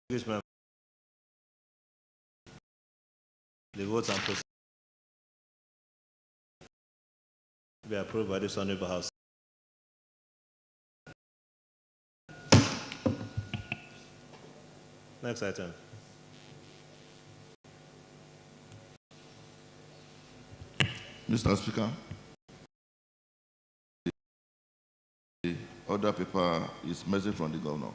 The votes and procedures be approved by this honorable House. Next item. Mr. Speaker, the order paper is message from the governor.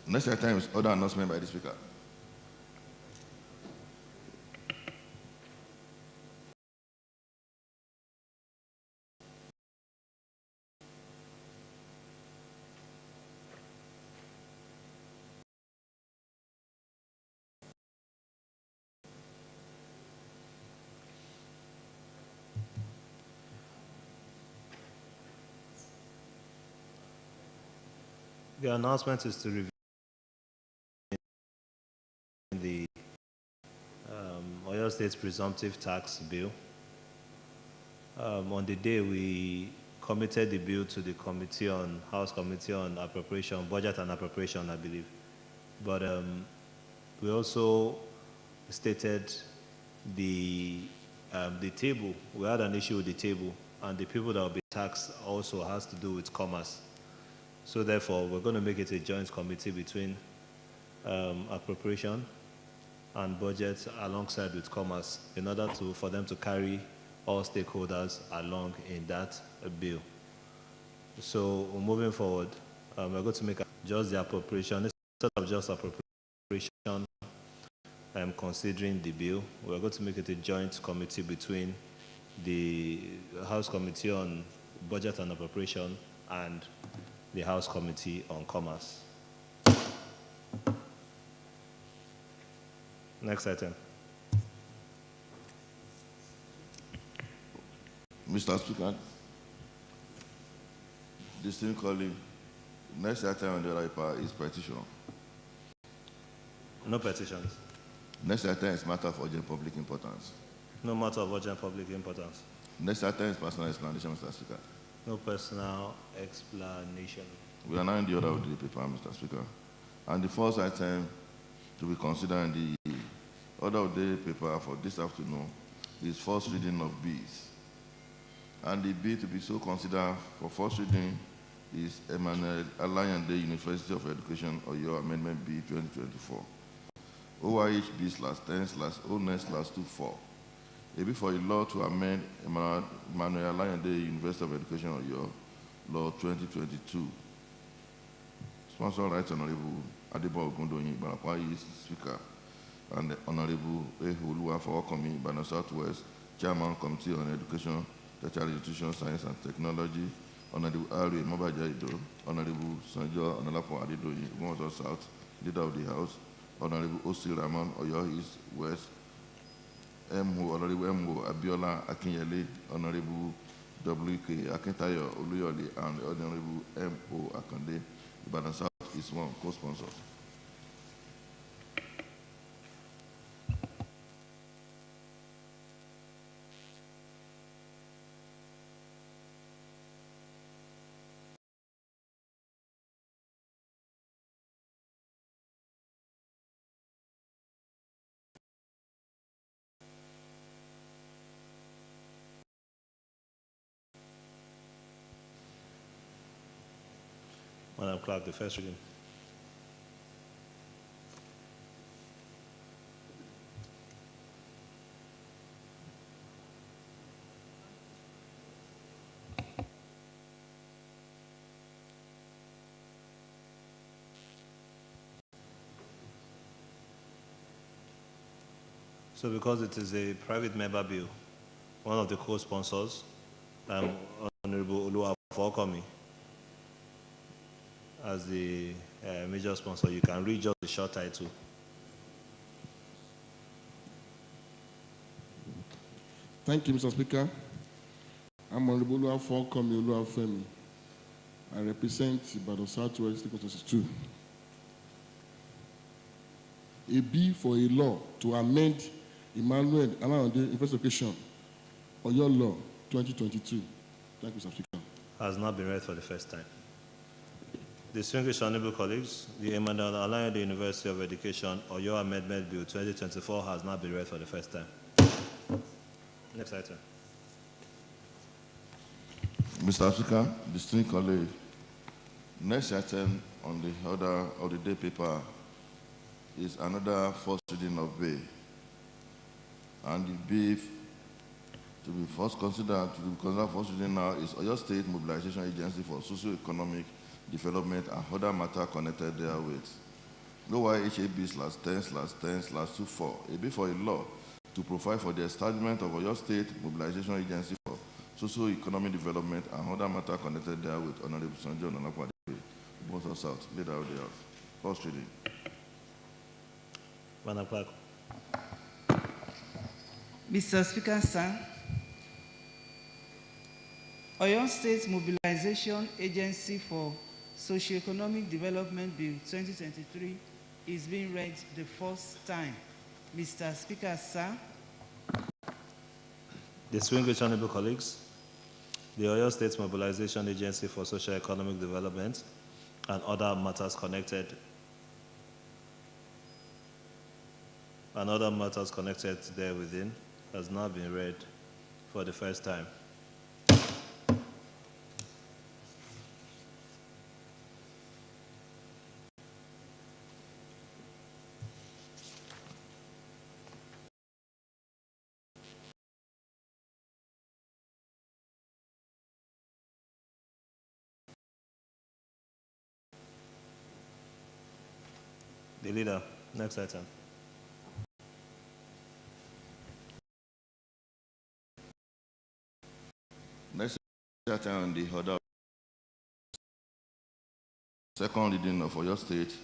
Next item is order announcement by the Speaker. The announcement is to review the Oyo State's presumptive tax bill. On the day we committed the bill to the committee on House Committee on Appropriation, Budget and Appropriation, I believe. But we also stated the table. We had an issue with the table, and the people that will be taxed also has to do with commerce. So therefore, we're going to make it a joint committee between appropriation and budget alongside with commerce in order for them to carry all stakeholders along in that bill. So moving forward, we're going to make just the appropriation, instead of just appropriation, considering the bill, we're going to make it a joint committee between the House Committee on Budget and Appropriation and the House Committee on Commerce. Next item. Mr. Speaker, distinguished colleague, next item on the paper is petition. No petitions. Next item is matter of urgent public importance. No matter of urgent public importance. Next item is personal explanation, Mr. Speaker. No personal explanation. We are now in the order of the paper, Mr. Speaker. And the first item to be considered in the order of the paper for this afternoon is first reading of bills. And the bill to be so considered for first reading is Emmanuel Alayande University of Education Oyo Amendment Bill 2024. OIHB/10/09/24. A bill for a law to amend Emmanuel Alayande University of Education Oyo Law 2022. Sponsor Right Honorable Adebo Ogundoyin Ibarapa is Speaker, and Honorable Ehuluwa Fawokomi Ibadan Southwest Chairman Committee on Education, Tertiary Institution, Science and Technology, Honorable Ari Mabaja Ido, Honorable Sanjo Onalapo Adedoyin, Ogunwoso South, Leader of the House, Honorable Osi Rahman Oyo East West, Honorable M.O. Abiola Akinyele, Honorable W.K. Akintayo Oluyole, and Honorable M.O. Akande Ibadan South is one co-sponsors. Madam Clerk, the first reading. So because it is a private member bill, one of the co-sponsors, Honorable Oluwa Fawokomi, as the major sponsor, you can read just the short title. Thank you, Mr. Speaker. I'm Honorable Oluwa Fawokomi Oluwafemi. I represent Ibadan Southwest Constituency 2. A bill for a law to amend Emmanuel Alayande University of Education Oyo Law 2022. Thank you, Mr. Speaker. Has not been read for the first time. Distinguished honorable colleagues, the Emmanuel Alliance University of Education or your Amendment Bill 2024 has now been read for the first time. Next item. Mr. Speaker, distinguished colleagues, next item on the order of the day paper is another first reading of bill. And the bill to be considered first reading now is Oyo State Mobilization Agency for Socio-Economic Development and other matter connected therewith. OYHAB/10/10/24, a bill for a law to provide for the establishment of Oyo State Mobilization Agency for Socio-Economic Development and other matter connected therewith. Honorable Sanjo Nanakwade, Both South, Leader of the House. First reading. Madam Clerk. Mr. Speaker, sir, Oyo State Mobilization Agency for Socio-Economic Development Bill 2023 is being read the first time. Mr. Speaker, sir. Distinguished honorable colleagues, the Oyo State Mobilization Agency for Socio-Economic Development and other matters connected there within has now been read for the first time. The leader, next item. Next item on the order, second reading of Oyo State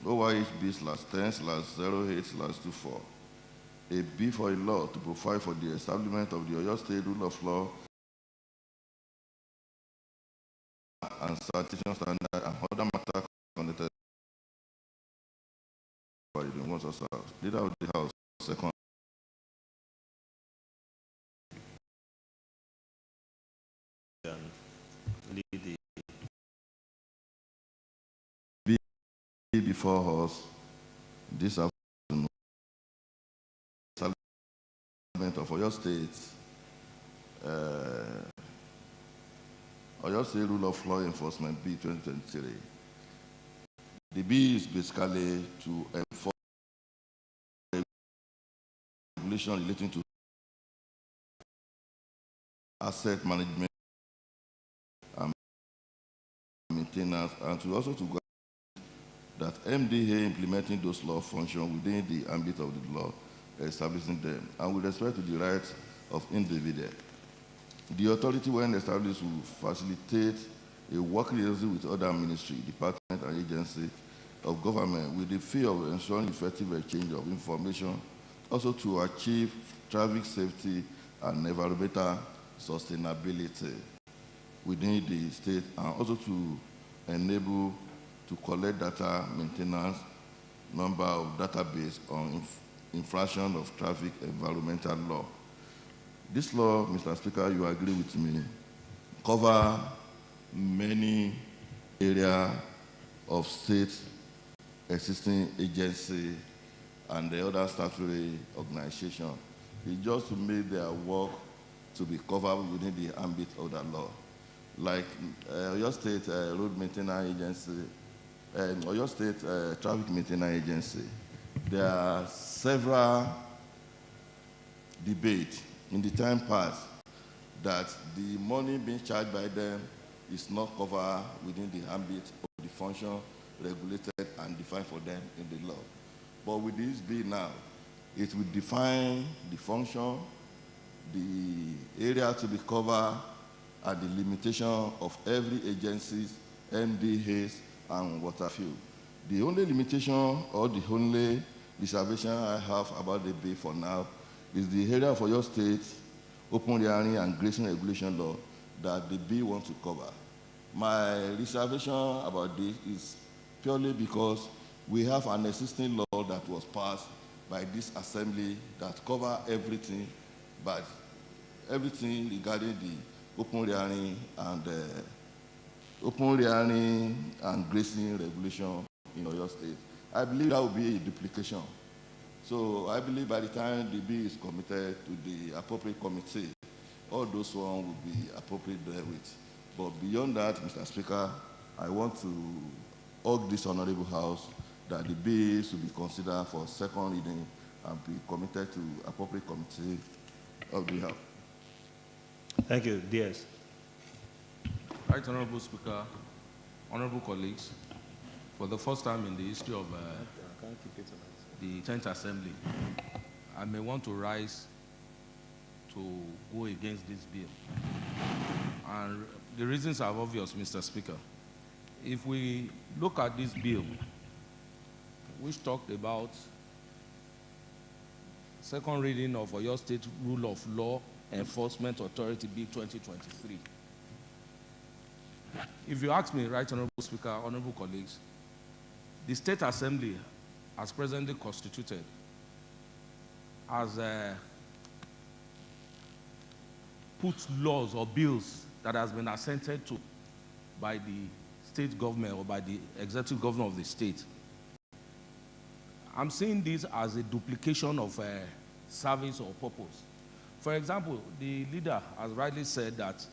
OYHB/10/08/24, a bill for a law to provide for the establishment of the Oyo State rule of law and sanitation standard and other matter connected. Leader of the House, second. Lead the Bill before us this afternoon, establishment of Oyo State, Oyo State Rule of Law Enforcement Bill 2023. The bill is basically to enforce regulation relating to asset management and maintenance, and to also to guarantee that MDA implementing those law functions within the ambit of the law, establishing them, and with respect to the rights of individuals. The authority, when established, will facilitate a working relationship with other ministry, department, and agency of government with the fee of ensuring effective exchange of information, also to achieve traffic safety and environmental sustainability within the state, and also to enable to collect data maintenance, number of database on infraction of traffic environmental law. This law, Mr. Speaker, you agree with me, cover many areas of state existing agency and the other statutory organization. It's just to make their work to be covered within the ambit of the law. Like Oyo State Road Maintenance Agency, Oyo State Traffic Maintenance Agency, there are several debates in the time past that the money being charged by them is not covered within the ambit of the function regulated and defined for them in the law. But with this bill now, it will define the function, the area to be covered, and the limitation of every agency's MDAs and water field. The only limitation or the only reservation I have about the bill for now is the area for your state open hearing and grazing regulation law that the bill wants to cover. My reservation about this is purely because we have an existing law that was passed by this assembly that cover everything, but everything regarding the open rearing and grazing regulation in Oyo State. I believe that will be a duplication. So I believe by the time the bill is committed to the appropriate committee, all those ones will be appropriate there with. But beyond that, Mr. Speaker, I want to urge this honorable House that the bill should be considered for second reading and be committed to appropriate committee of the House. Thank you. DS. Right, Honorable Speaker, honorable colleagues, for the first time in the history of the 10th Assembly, I may want to rise to go against this bill. And the reasons are obvious, Mr. Speaker. If we look at this bill, which talked about second reading of Oyo State Rule of Law Enforcement Authority Bill 2023. If you ask me, right, Honorable Speaker, honorable colleagues, the State Assembly, as presently constituted, has put laws or bills that has been assented to by the state government or by the executive governor of the state. I'm seeing this as a duplication of service or purpose. For example, the leader has rightly said that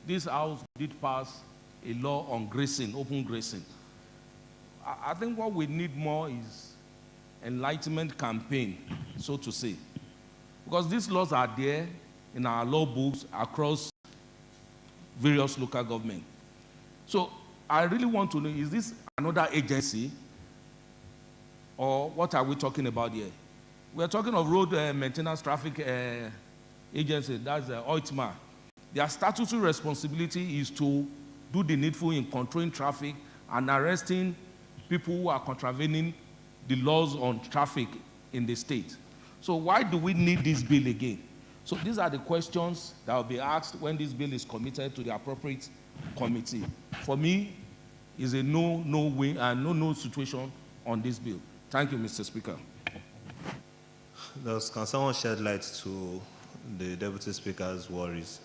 this House did pass a law on grazing, open grazing. I think what we need more is enlightenment campaign, so to say. Because these laws are there in our law books across various local governments. So I really want to know, is this another agency or what are we talking about here? We're talking of road maintenance traffic agency, that's OITMA. Their statutory responsibility is to do the needful in controlling traffic and arresting people who are contravening the laws on traffic in the state. So why do we need this bill again? So these are the questions that will be asked when this bill is committed to the appropriate committee. For me, is a no situation on this bill. Thank you, Mr. Speaker. Can someone shed light to the Deputy Speaker's worries?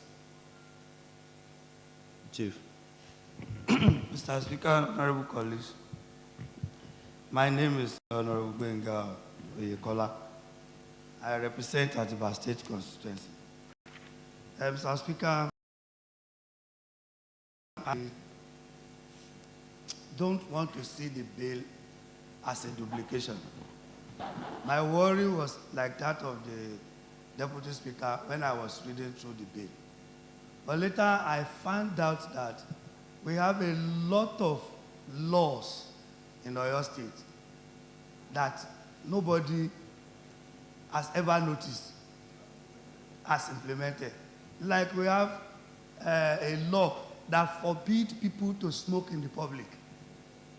Chief. Mr. Speaker, honorable colleagues, my name is Honorable Benga Oyekola. I represent Atiba State constituency. Mr. Speaker, I don't want to see the bill as a duplication. My worry was like that of the Deputy Speaker when I was reading through the bill. But later I found out that we have a lot of laws in Oyo State that nobody has ever noticed, has implemented. Like we have a law that forbids people to smoke in the public.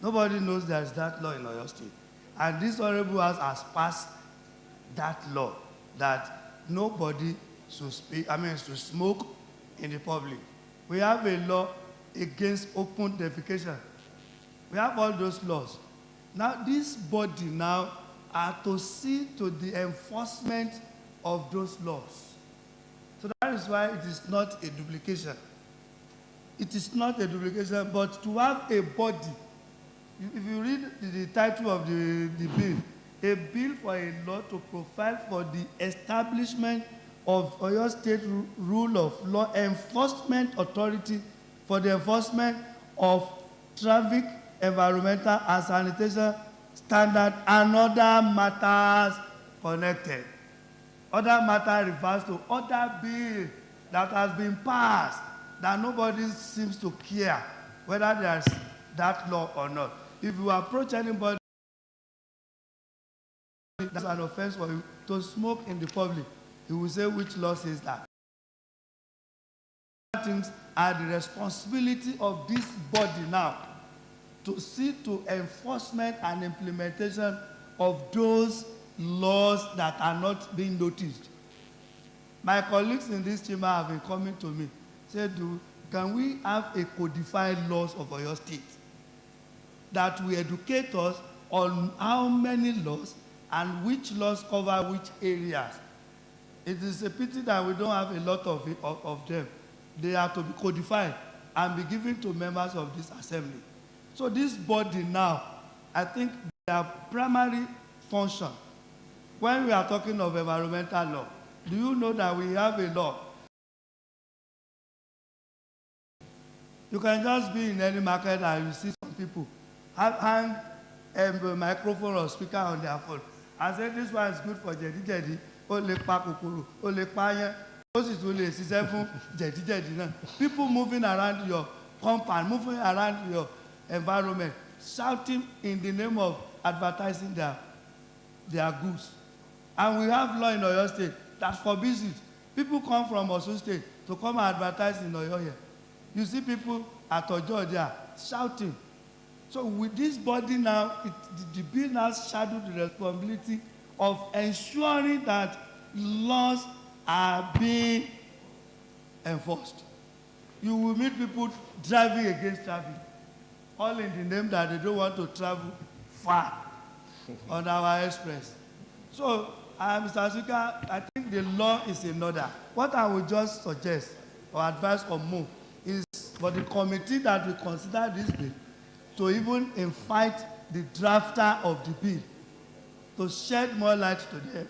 Nobody knows there's that law in Oyo State. And this Honorable House has passed that law that nobody should smoke in the public. We have a law against open defecation. We have all those laws. Now this body now are to see to the enforcement of those laws. So that is why it is not a duplication. It is not a duplication, but to have a body. If you read the title of the bill, a bill for a law to provide for the establishment of Oyo State Rule of Law Enforcement Authority for the enforcement of traffic, environmental and sanitation standard and other matters connected. Other matter refers to other bill that has been passed that nobody seems to care whether there's that law or not. If you approach anybody, that's an offense for you to smoke in the public, he will say, which law says that? Things are the responsibility of this body now to see to enforcement and implementation of those laws that are not being noticed. My colleagues in this chamber have been coming to me, said, can we have a codified laws of Oyo State that will educate us on how many laws and which laws cover which areas? It is a pity that we don't have a lot of them. They are to be codified and be given to members of this assembly. So this body now, I think their primary function, when we are talking of environmental law, do you know that we have a law? You can just be in any market and you see some people hang a microphone or speaker on their phone and say this one is good for jedi-jedi, ó lè pa kòkòrò, ó lè pa yẹn, ó sì tún lè ṣiṣẹ́ fún jedi-jedi náà. People moving around your compound, moving around your environment, shouting in the name of advertising their goods. And we have law in Oyo State that forbids it. People come from Osun State to come and advertise in Oyo here. You see people at Ojo there shouting. So with this body now, the bill now shadowed the responsibility of ensuring that laws are being enforced. You will meet people driving against traffic, all in the name that they don't want to travel far on our express. So, Mr. Speaker, I think the law is in order. What I would just suggest or advise or move is for the committee that will consider this bill to even invite the drafter of the bill to shed more light to them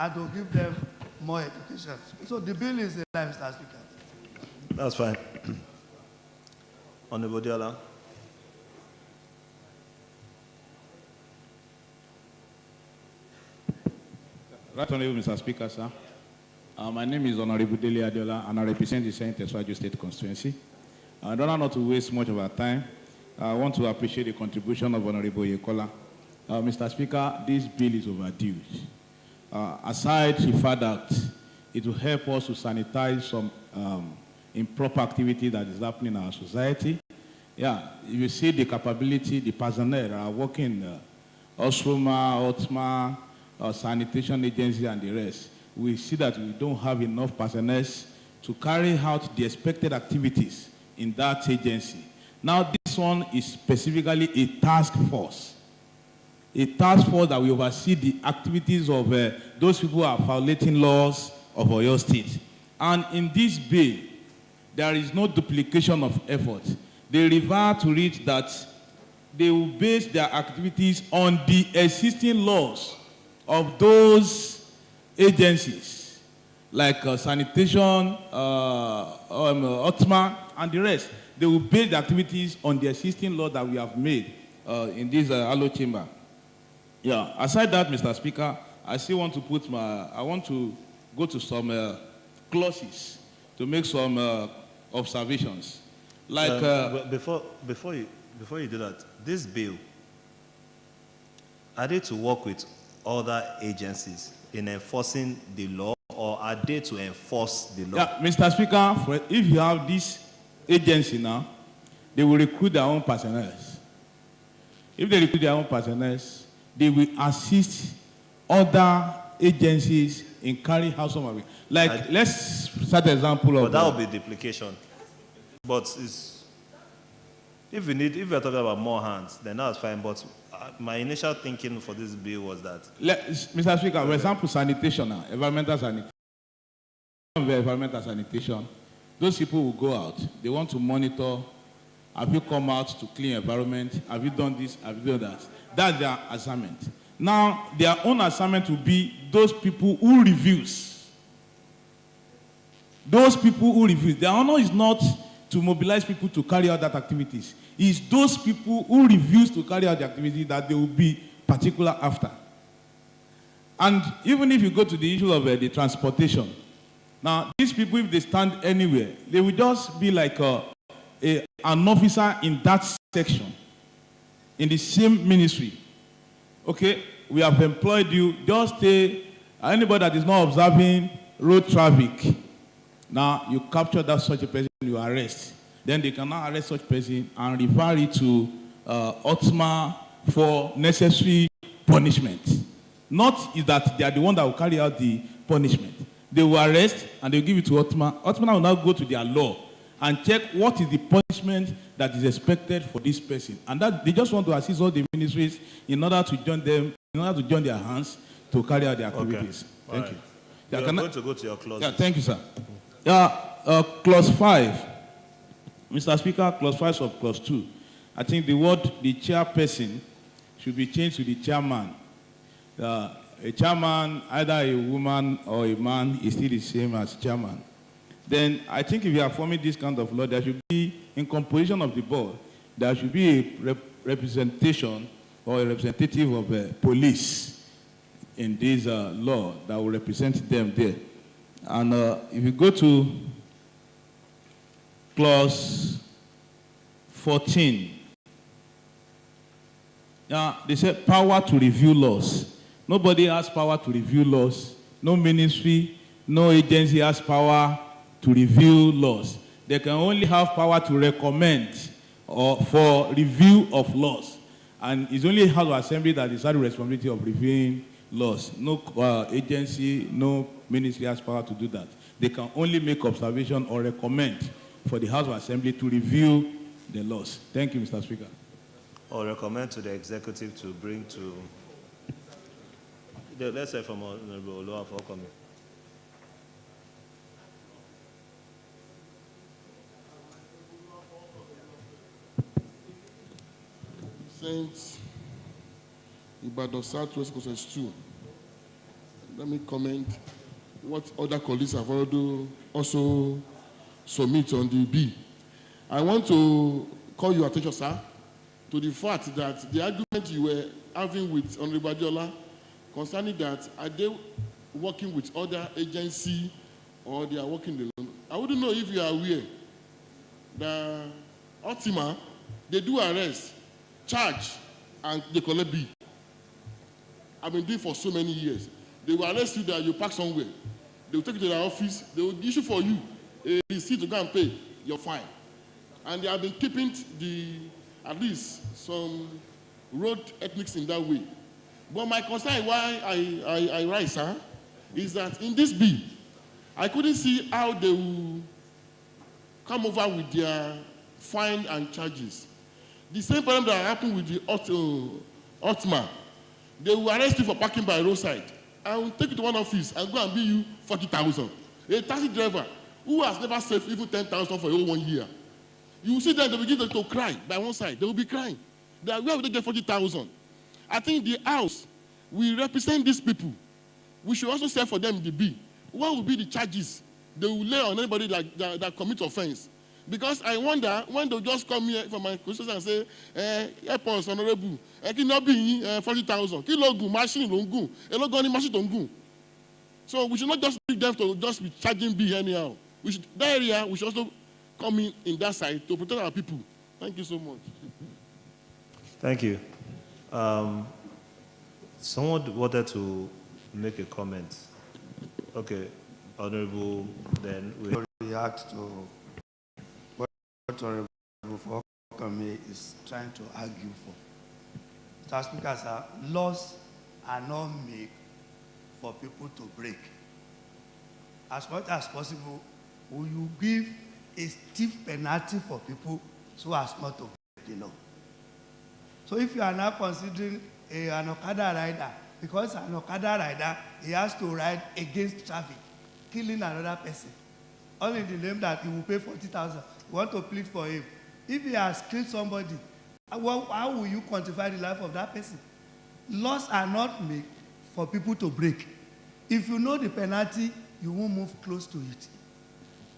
and to give them more education. So the bill is in line, Mr. Speaker. That's fine. Honorable Diola. Right Honorable Mr. Speaker, sir. My name is Honorable Dele Adiola, and I represent the Saint Eswaju State Constituency. I don't want not to waste much of our time. I want to appreciate the contribution of Honorable Yekola. Mr. Speaker, this bill is overdue. Aside the fact that it will help us to sanitize some improper activity that is happening in our society. Yeah, you see the capability, the personnel that are working, Osroma, Otma, sanitation agency and the rest. We see that we don't have enough personnel to carry out the expected activities in that agency. Now, this one is specifically a task force. A task force that will oversee the activities of those people who are violating laws of Oyo State. And in this bill, there is no duplication of effort. They revert to it that they will base their activities on the existing laws of those agencies, like sanitation, OTMA, and the rest. They will base the activities on the existing law that we have made in this Allo chamber. Yeah, aside that, Mr. Speaker, I still want to I want to go to some clauses to make some observations. Like before you do that, this bill, are they to work with other agencies in enforcing the law, or are they to enforce the law? Yeah, Mr. Speaker, if you have this agency now, they will recruit their own personnel. If they recruit their own personnel, they will assist other agencies in carrying out some of it. Like, let's start the example of... But that would be duplication. But if you're talking about more hands, then that's fine. But my initial thinking for this bill was that... Mr. Speaker, for example, sanitation now, environmental sanitation, those people will go out. They want to monitor, have you come out to clean environment? Have you done this? Have you done that? That's their assignment. Now, their own assignment will be those people who reviews. Those people who reviews. Their honor is not to mobilize people to carry out that activities. It's those people who refuse to carry out the activity that they will be particular after. And even if you go to the issue of the transportation, now these people, if they stand anywhere, they will just be like an officer in that section, in the same ministry. Okay, we have employed you, just stay, anybody that is not observing road traffic, now you capture that such a person, you arrest. Then they can now arrest such person and refer it to OTMA for necessary punishment. Not is that they are the one that will carry out the punishment. They will arrest and they will give it to OTMA. OTMA will now go to their law and check what is the punishment that is expected for this person. And that they just want to assist all the ministries in order to join them, in order to join their hands to carry out their activities. Okay. Thank you. You are can I- going to go to your clauses. Yeah, thank you, sir. Clause 5. Mr. Speaker, clause 5 of clause 2. I think the word the chairperson should be changed to the chairman. A chairman, either a woman or a man, is still the same as chairman. Then I think if you are forming this kind of law, there should be, in composition of the board, there should be a representation or a representative of police in this law that will represent them there. And if you go to clause 14, they said power to review laws. Nobody has power to review laws. No ministry, no agency has power to review laws. They can only have power to recommend or for review of laws. And it's only House of Assembly that is had the responsibility of reviewing laws. No agency, no ministry has power to do that. They can only make observation or recommend for the House of Assembly to review the laws. Thank you, Mr. Speaker. Or recommend to the executive to bring to, let's say from Honorable Oloa for coming. Saints, Ibadan Southwest Consensus 2. Let me comment what other colleagues have also submit on the bill. I want to call your attention, sir, to the fact that the argument you were having with Honorable Adiola concerning that are they working with other agency or they are working alone. I wouldn't know if you are aware that Ultima, they do arrest, charge, and they collect bill. I've been doing for so many years. They will arrest you that you park somewhere. They will take you to their office. They will issue for you a receipt to go and pay your fine. And they have been keeping at least some road ethnics in that way. But my concern why I rise, sir, is that in this bill, I couldn't see how they will come over with their fine and charges. The same problem that happened with the Otman, they will arrest you for parking by roadside. I will take you to one office and go and bill you 40,000. A taxi driver who has never saved even 10,000 for a whole 1 year. You will see them, they will begin to cry by one side. They will be crying. Where will they get 40,000? I think the House will represent these people. We should also say for them the bill. What will be the charges they will lay on anybody that commits offense? Because I wonder when they'll just come here from my constituency and say, airports, honorable, I cannot be 40,000. Kilogun, machine, longun, elogoni, machine, longun. So we should not just leave them to just be charging bill anyhow. That area, we should also come in that side to protect our people. Thank you so much. Thank you. Someone wanted to make a comment. Okay, Honorable, then we react to what Honorable Fakami is trying to argue for. Mr. Speaker, sir, laws are not made for people to break. As much as possible, will you give a stiff penalty for people so as not to break the law? So if you are now considering an Okada rider, because an Okada rider, he has to ride against traffic, killing another person, only in the name that he will pay 40,000. You want to plead for him. If he has killed somebody, how will you quantify the life of that person? Laws are not made for people to break. If you know the penalty, you won't move close to it.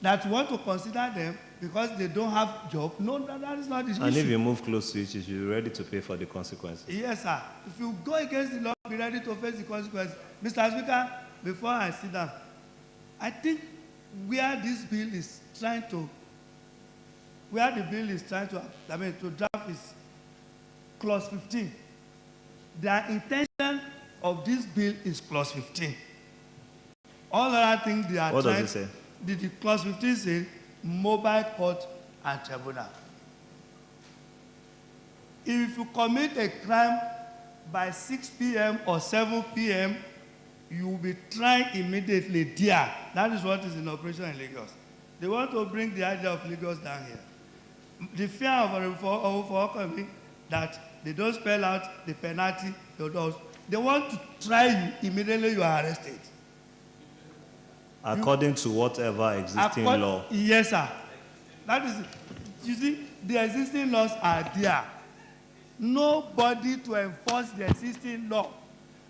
That you want to consider them because they don't have job, no, that is not the issue. And if you move close to it, you should be ready to pay for the consequences. Yes, sir. If you go against the law, be ready to face the consequences. Mr. Speaker, before I sit down, I think where this bill is trying to, to draft is clause 15. The intention of this bill is clause 15. All other things they are what trying. What does it say? The clause 15 says mobile court and tribunal. If you commit a crime by 6 p.m. or 7 p.m., you will be tried immediately there. That is what is in operation in Lagos. They want to bring the idea of Lagos down here. The fear of that they don't spell out the penalty, they want to try you immediately you are arrested. According to whatever existing law. Yes, sir. That is, you see, the existing laws are there. Nobody to enforce the existing law.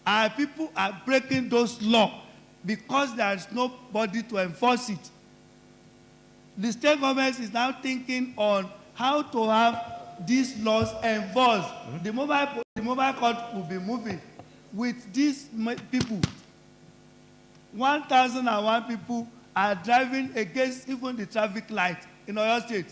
And people are breaking those laws because there is nobody to enforce it. The state government is now thinking on how to have these laws enforced. The mobile court will be moving with these people. 1,001 people are driving against even the traffic light in Oyo State.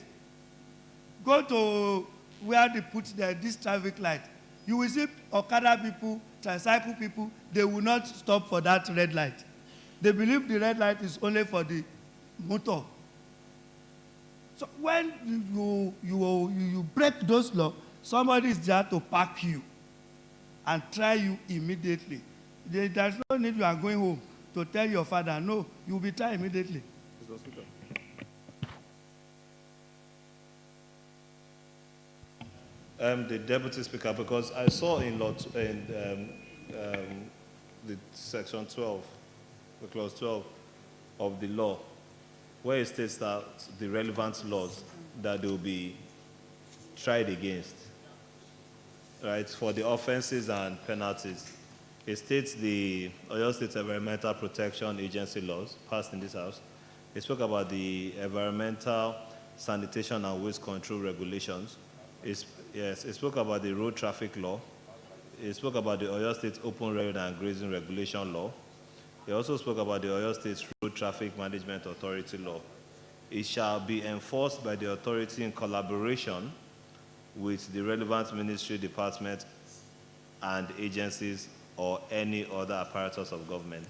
Go to where they put this traffic light. You will see Okada people, tricycle people, they will not stop for that red light. They believe the red light is only for the motor. So when you break those laws, somebody is there to pack you and try you immediately. There's no need you are going home to tell your father, no, you will be tried immediately. Mr. Speaker. The Deputy Speaker, because I saw in the section 12, the clause 12 of the law, where it states that the relevant laws that they will be tried against, right, for the offenses and penalties. It states the Oyo State Environmental Protection Agency laws passed in this House. It spoke about the Environmental Sanitation and Waste Control Regulations. It spoke about the Road Traffic Law. It spoke about the Oyo State Open Road and Grazing Regulation Law. It also spoke about the Oyo State Road Traffic Management Authority Law. It shall be enforced by the authority in collaboration with the relevant ministry, department, and agencies or any other apparatus of government.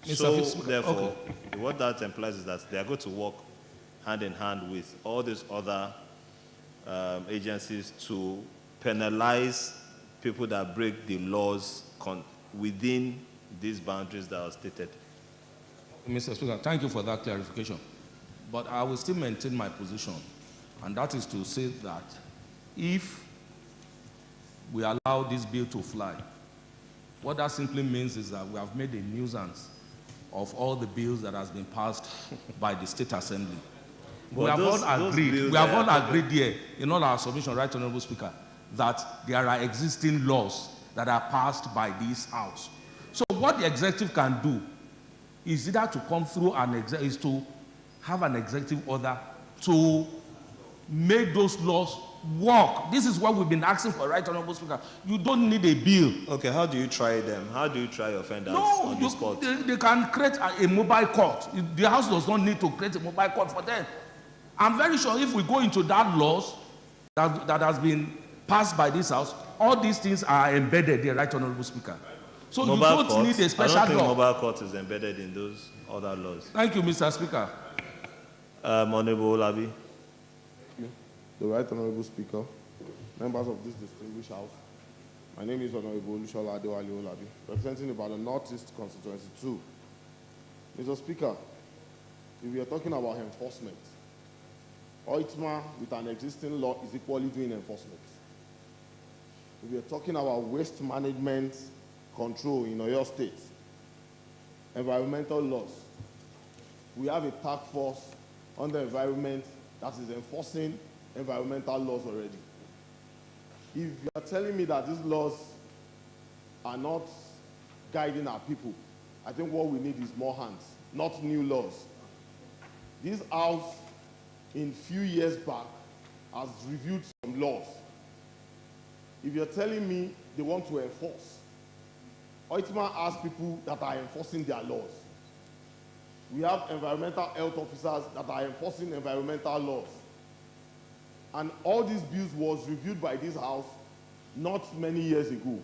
So, therefore, what that implies is that they are going to work hand in hand with all these other agencies to penalize people that break the laws within these boundaries that are stated. Mr. Speaker, thank you for that clarification. But I will still maintain my position, and that is to say that if we allow this bill to fly, what that simply means is that we have made a nuisance of all the bills that has been passed by the State Assembly. We have all agreed here, in all our submission, Right Honorable Speaker, that there are existing laws that are passed by this House. So what the executive can do is either to come through is to have an executive order to make those laws work. This is what we've been asking for, Right Honorable Speaker. You don't need a bill. Okay, how do you try them? How do you try offenders on the spot? They can create a mobile court. The House does not need to create a mobile court for them. I'm very sure if we go into that laws that has been passed by this House, all these things are embedded there, Right Honorable Speaker. So you don't need a special law. I don't think mobile court is embedded in those other laws. Thank you, Mr. Speaker. Honorable Olabi. The Right Honorable Speaker, members of this distinguished House, my name is Honorable Olushola Adewale Olabi, representing about the Northeast Constituency 2. Mr. Speaker, if we are talking about enforcement, OITMA with an existing law is equally doing enforcement. If we are talking about waste management control in Oyo State, environmental laws, we have a task force on the environment that is enforcing environmental laws already. If you are telling me that these laws are not guiding our people, I think what we need is more hands, not new laws. This House, in few years back, has reviewed some laws. If you're telling me they want to enforce, OITMA asks people that are enforcing their laws. We have environmental health officers that are enforcing environmental laws. And all these bills was reviewed by this House not many years ago,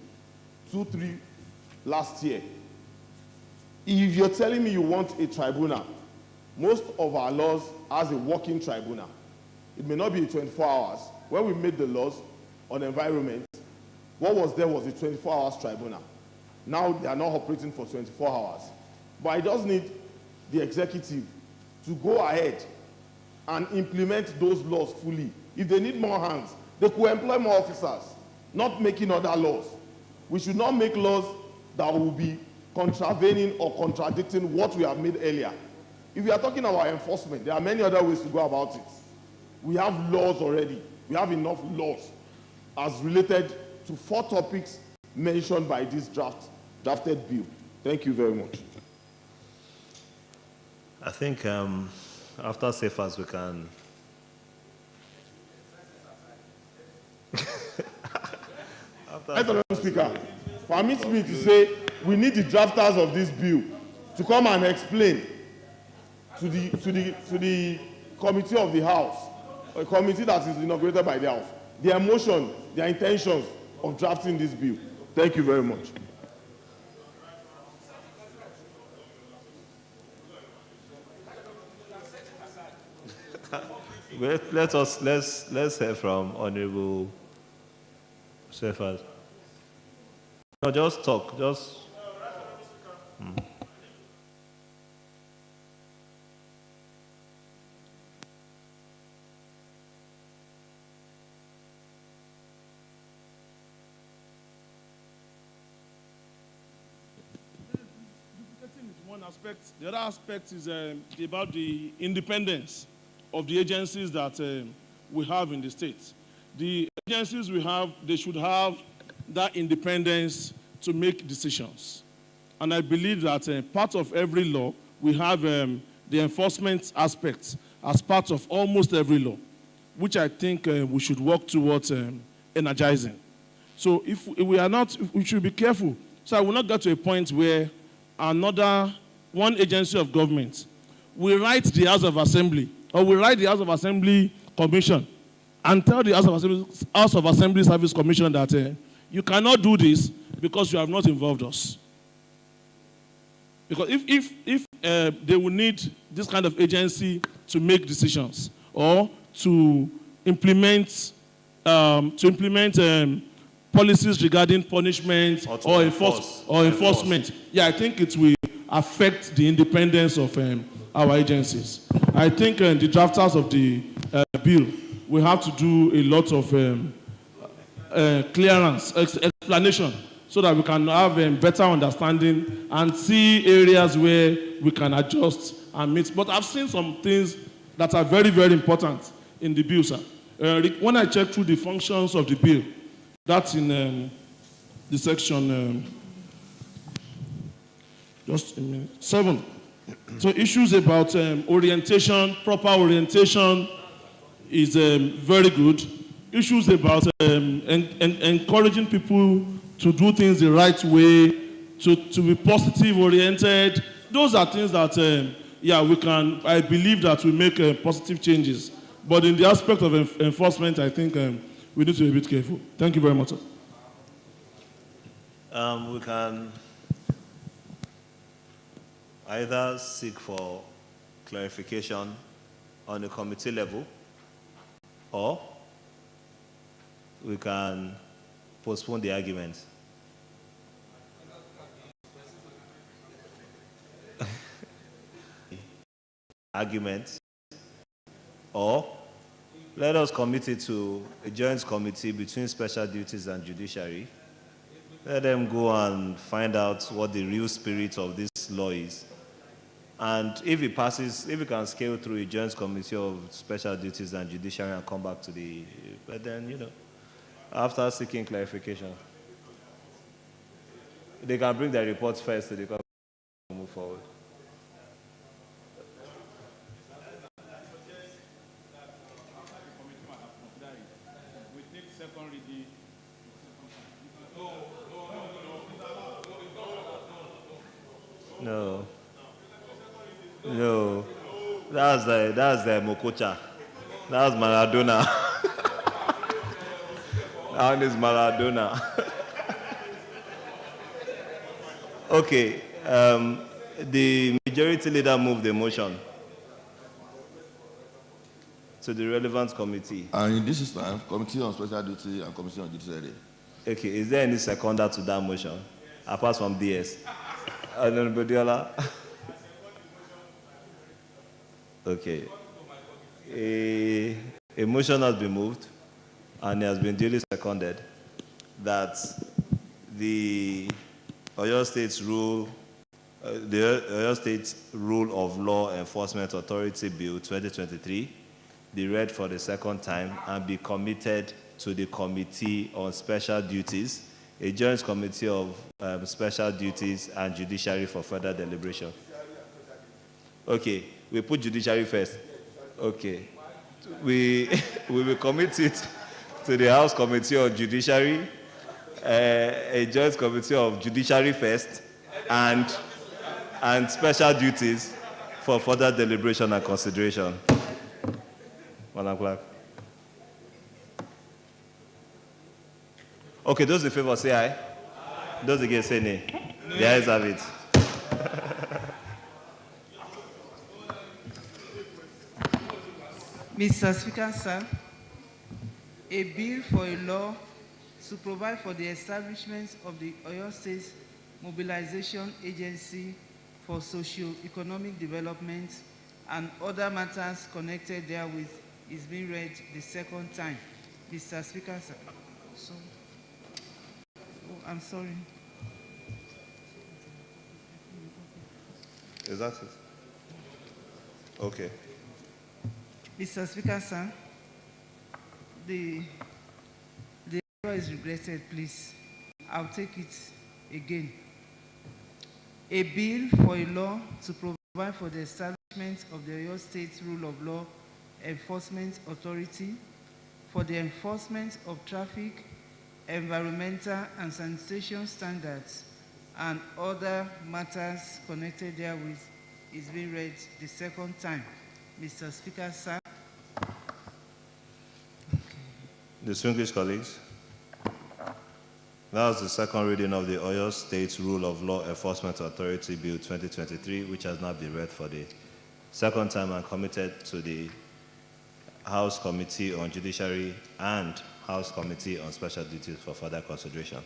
2-3 last year. If you're telling me you want a tribunal, most of our laws has a working tribunal. It may not be 24 hours. When we made the laws on environment, what was there was a 24 hours tribunal. Now they are not operating for 24 hours. But I just need the executive to go ahead and implement those laws fully. If they need more hands, they could employ more officers, not making other laws. We should not make laws that will be contravening or contradicting what we have made earlier. If we are talking about enforcement, there are many other ways to go about it. We have laws already. We have enough laws as related to 4 topics mentioned by this drafted bill. Thank you very much. I think after SAFERS we can. Mr. Speaker, permit me to say we need the drafters of this bill to come and explain to the committee of the House, a committee that is inaugurated by the House, their emotion, their intentions of drafting this bill. Thank you very much. Let's hear from Honorable SAFERS. No, just talk. Just. One aspect. The other aspect is about the independence of the agencies that we have in the state. The agencies we have, they should have that independence to make decisions. And I believe that part of every law, we have the enforcement aspect as part of almost every law, which I think we should work towards energizing. So if we are not, we should be careful. So I will not get to a point where one agency of government will write the House of Assembly, or will write the House of Assembly Commission and tell the House of Assembly Service Commission that you cannot do this because you have not involved us. Because if they will need this kind of agency to make decisions or to implement policies regarding punishment or enforcement, yeah, I think it will affect the independence of our agencies. I think the drafters of the bill will have to do a lot of clearance, explanation, so that we can have a better understanding and see areas where we can adjust and meet. But I've seen some things that are very, very important in the bill, sir. When I check through the functions of the bill, that's in the section, just a minute, 7. So issues about orientation, proper orientation is very good. Issues about encouraging people to do things the right way, to be positive oriented. Those are things that, I believe that we make positive changes. But in the aspect of enforcement, I think we need to be a bit careful. Thank you very much, sir. We can either seek for clarification on the committee level, or we can postpone the argument. Or let us commit it to a joint committee between special duties and judiciary. Let them go and find out what the real spirit of this law is. And if it passes, if we can scale through a joint committee of special duties and judiciary and come back to the, but then, after seeking clarification, they can bring their reports first so they can move forward. No, that's the Mokocha. That's Maradona. That one is Maradona. Okay, the majority leader moved the motion to the relevant committee. And in this time, Committee on Special Duty and Committee on Judiciary. Okay, is there any seconder to that motion, apart from DS? Honorable Diola? Okay. A motion has been moved, and it has been duly seconded, that the Oyo State's rule the Oyo State Rule of Law Enforcement Authority Bill 2023 be read for the second time and be committed to the Committee on Special Duties, a joint committee of special duties and judiciary for further deliberation. Okay, we put judiciary first. Okay, we will commit it to the House Committee on Judiciary, a joint committee of judiciary first, and special duties for further deliberation and consideration. Madam Clerk. Okay, those in favor say aye. Those against say nay. The ayes have it. Mr. Speaker, sir, a bill for a law to provide for the establishment of the Oyo State Mobilization Agency for Socio-Economic Development and other matters connected therewith is being read the second time. Mr. Speaker, sir. I'm sorry. Is that it? Okay. Mr. Speaker, sir, the error is regretted, please. I'll take it again. A bill for a law to provide for the establishment of the Oyo State Rule of Law Enforcement Authority for the enforcement of traffic, environmental and sanitation standards and other matters connected therewith is being read the second time. Mr. Speaker, sir. Distinguished colleagues, that was the second reading of the Oyo State Rule of Law Enforcement Authority Bill 2023, which has now been read for the second time and committed to the House Committee on Judiciary and House Committee on Special Duties for further consideration.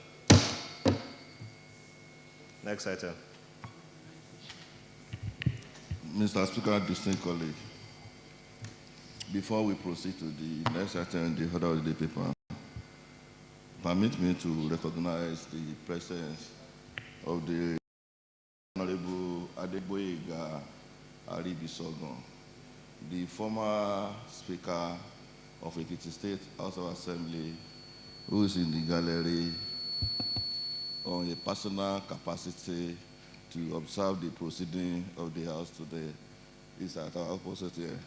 Next item. Mr. Speaker, distinguished colleague, before we proceed to the next item in the order of the day paper, permit me to recognize the presence of the Honorable Adegboyega Aribisogun, the former Speaker of Ekiti State House of Assembly, who is in the gallery on a personal capacity to observe the proceeding of the House today. Is at our opposite here.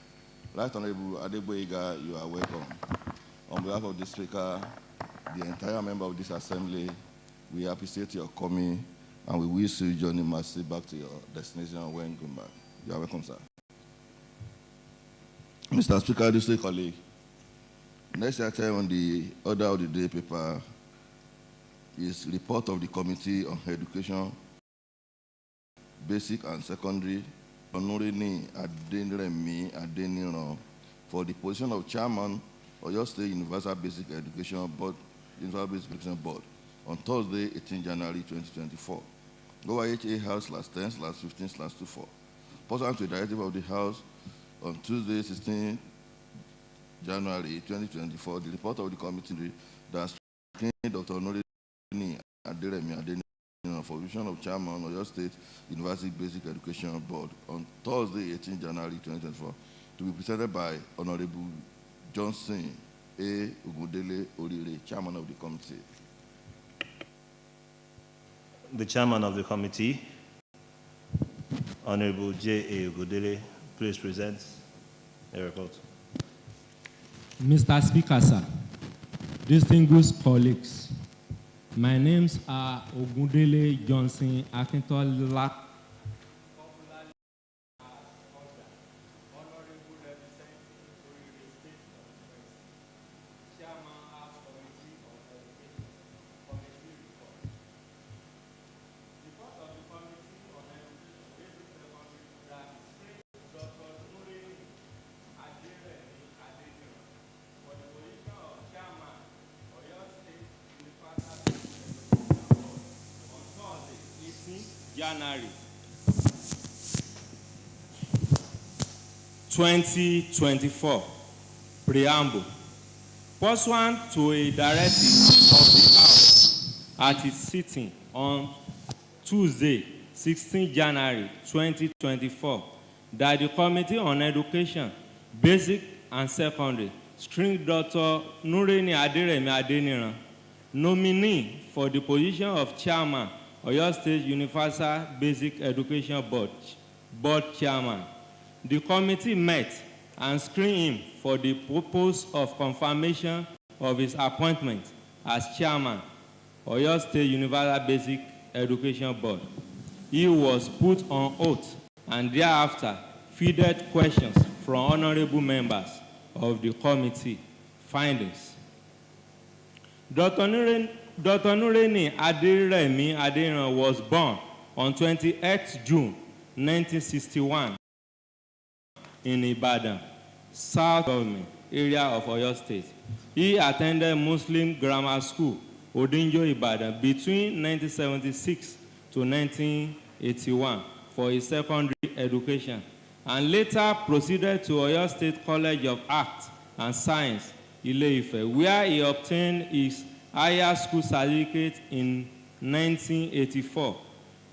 Right Honorable Adegboyega, you are welcome. On behalf of the Speaker, the entire member of this Assembly, we appreciate your coming and we wish you journey mercy back to your destination when going back. You are welcome, sir. Mr. Speaker, distinguished colleague, next item on the order of the day paper is report of the Committee on Education, Basic and Secondary, Honorini Adenremi Adeniran, for the position of Chairman of Oyo State Universal Basic Education Board, on Thursday, 18 January 2024. OIHA House /10/15/24. Pursuant to the directive of the House on Tuesday, 16 January 2024, the report of the committee that screened Dr. Honorini Adenremi Adeniran for position of Chairman of Oyo State University Basic Education Board on Thursday, 18 January 2024, to be presented by Honorable Johnson A. Ugudele Orire, Chairman of the committee. The Chairman of the committee, Honorable J. A. Ugudele, please present a report. Mr. Speaker, sir, distinguished colleagues, my names are Ogundele Johnson Akintola. January 2024. Preamble. Pursuant to a directive of the House at its sitting on Tuesday, 16 January 2024, that the Committee on Education, Basic and Secondary, screened Dr. Nureni Aderemi Adeniran, nominee for the position of Chairman, Oyo State Universal Basic Education Board Chairman. The committee met and screened him for the purpose of confirmation of his appointment as Chairman, Oyo State Universal Basic Education Board. He was put on oath and thereafter fielded questions from honorable members of the committee. Findings. Dr. Nureni Aderemi Adeniran was born on 28 June 1961 in Ibadan, South Government area of Oyo State. He attended Muslim Grammar School, Odinjo, Ibadan, between 1976 to 1981 for his secondary education, and later proceeded to Oyo State College of Arts and Science, Ile-Ife, where he obtained his higher school certificate in 1984.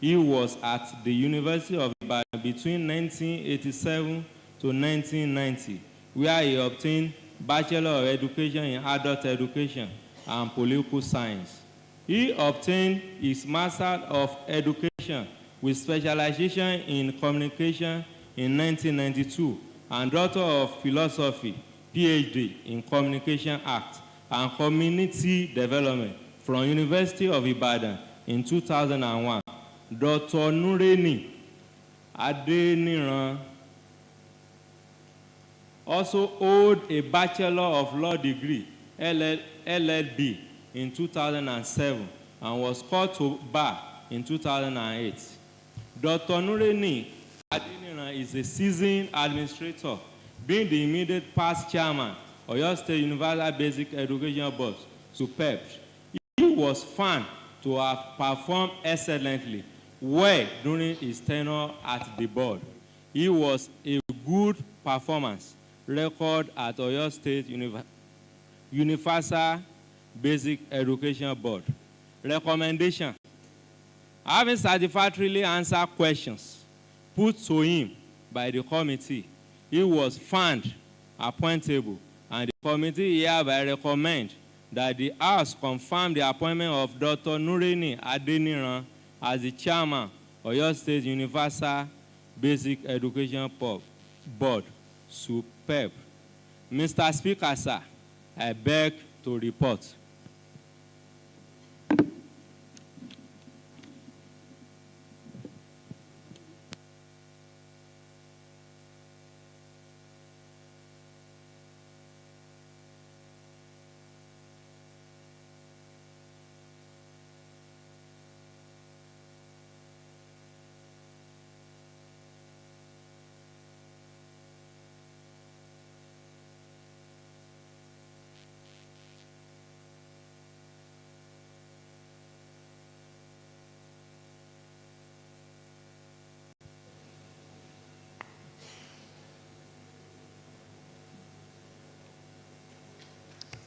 He was at the University of Ibadan between 1987 to 1990, where he obtained Bachelor of Education in Adult Education and Political Science. He obtained his Master of Education with specialization in Communication in 1992 and Doctor of Philosophy, PhD in Communication Act and Community Development from University of Ibadan in 2001. Dr. Nureni Adeniran also hold a Bachelor of Law degree, LLB, in 2007 and was called to bar in 2008. Dr. Nureni Adeniran is a seasoned administrator, being the immediate past chairman of Oyo State Universal Basic Education Board, SUPEB. He was found to have performed excellently well during his tenure at the board. He was a good performance record at Oyo State Universal Basic Education Board. Recommendation: having satisfactorily answered questions put to him by the committee, he was found appointable, and the committee hereby recommend that the House confirm the appointment of Dr. Nureni Adeniran as the chairman of Oyo State Universal Basic Education Board, SUPEB. Mr. Speaker, sir, I beg to report.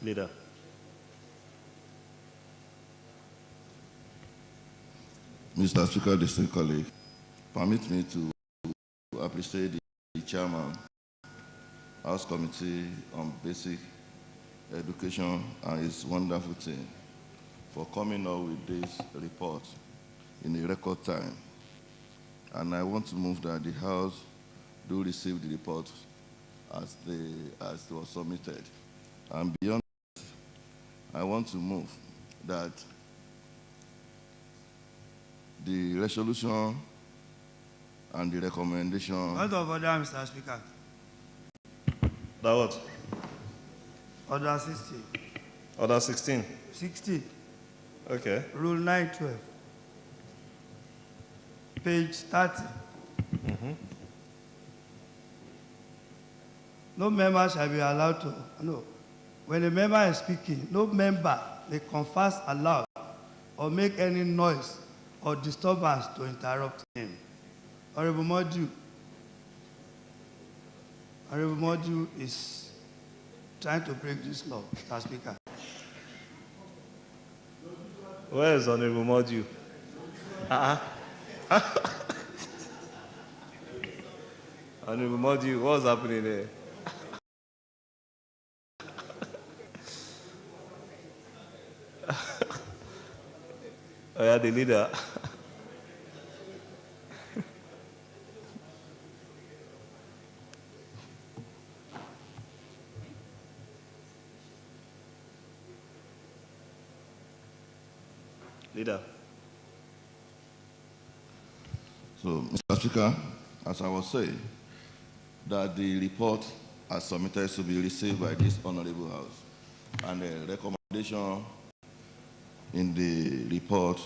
Leader. Mr. Speaker, distinguished colleague, permit me to appreciate the chairman, House Committee on Basic Education and his wonderful team for coming up with this report in a record time. And I want to move that the House do receive the report as it was submitted. And beyond that, I want to move that the resolution and the recommendation. Out of order, Mr. Speaker. That what? Order 60. Order 16. 60. Okay. Rule 912. Page 30. No member shall be allowed to, no. When a member is speaking, no member may converse aloud or make any noise or disturbance to interrupt him. Honorable Modu is trying to break this law, Mr. Speaker. Where is Honorable Modu? Honorable Modi, what's happening there? Oh, yeah, the leader. Leader. So, Mr. Speaker, as I was saying, that the report as submitted to be received by this Honorable House, and the recommendation in the report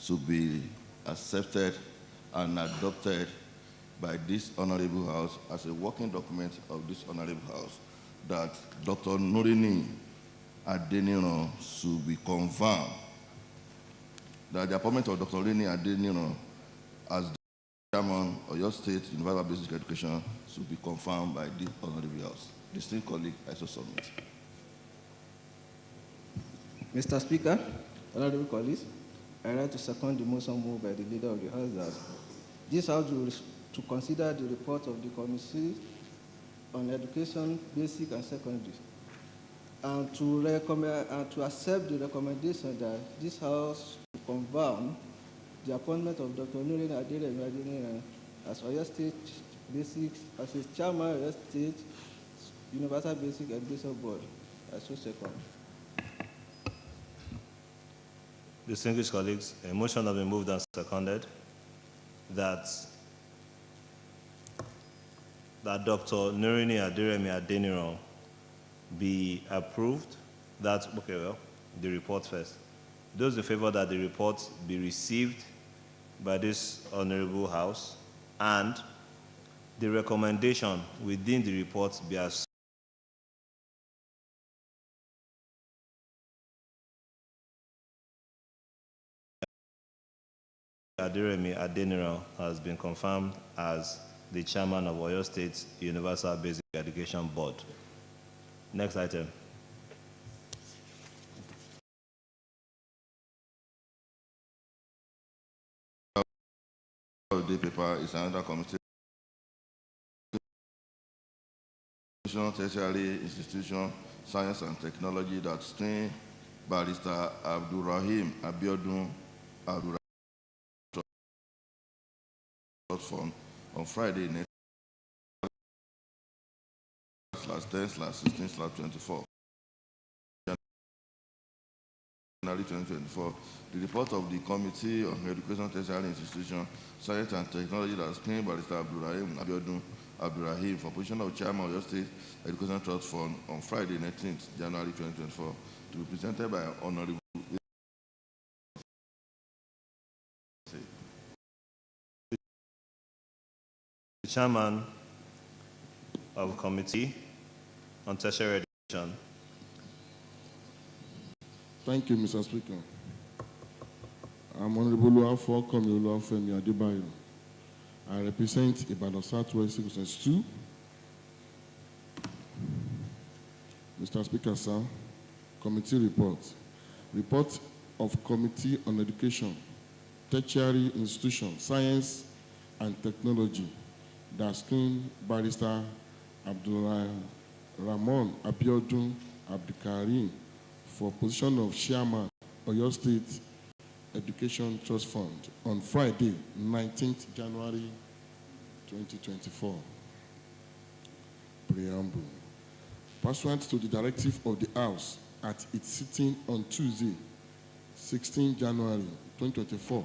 to be accepted and adopted by this Honorable House as a working document of this Honorable House, that Dr. Nurini Adeniro should be confirmed, that the appointment of Dr. Nurini Adeniro as the Chairman of your State Universal Basic Education should be confirmed by this Honorable House. Distinguished colleague, I so submit. Mr. Speaker, honorable colleagues, I write to second the motion moved by the Leader of the House that this House will to consider the report of the Committee on Education, Basic and Secondary, and to recommend and to accept the recommendation that this House to confirm the appointment of Dr. Nurin Adiremi as Oyo State Basic as a Chairman of Oyo State Universal Basic Education Board. I so second. Distinguished colleagues, a motion has been moved and seconded that Dr. Nurini Adiremi Adeniro be approved. That's okay. Well, the report first. Those in favor that the report be received by this Honorable House and the recommendation within the report be as Adiremi Adeniro has been confirmed as the Chairman of Oyo State Universal Basic Education Board. Next item. The paper is another committee. Tertiary institution, science and technology that screen Barrister Abdurrahim Abiodun Abdurrahim Fund on Friday next /10/16/24. January 2024, the report of the Committee on Education, Tertiary Institution, Science and Technology that screened Barrister Abdurrahim Abiodun Abdurrahim for position of Chairman of your State Education Trust Fund on Friday 19th January 2024 to be presented by Honorable the Chairman of Committee on Tertiary Education. Thank you, Mr. Speaker. I'm Honorable Oluwafo Komi Oluwafemi Adebayo. I represent Ibadan Southwest Circumstance 2. Mr. Speaker, sir, committee report. Report of Committee on Education, Tertiary Institution, Science and Technology that screened Barrister Abdulrahman Abiodun Abdikarim for position of Chairman of your State Education Trust Fund on Friday, 19th January 2024. Preamble. Pursuant to the directive of the House at its sitting on Tuesday, 16 January 2024,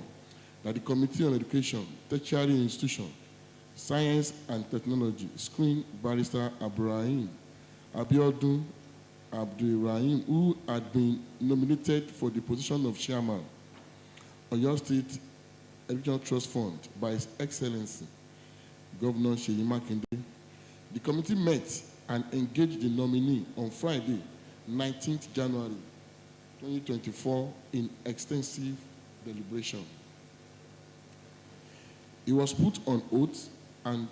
that the Committee on Education, Tertiary Institution, Science and Technology screened Barrister Abdurrahim Abiodun Abdurrahim, who had been nominated for the position of Chairman of your State Education Trust Fund by His Excellency Governor Seyi Makinde. The committee met and engaged the nominee on Friday, 19th January 2024 in extensive deliberation. He was put on oath and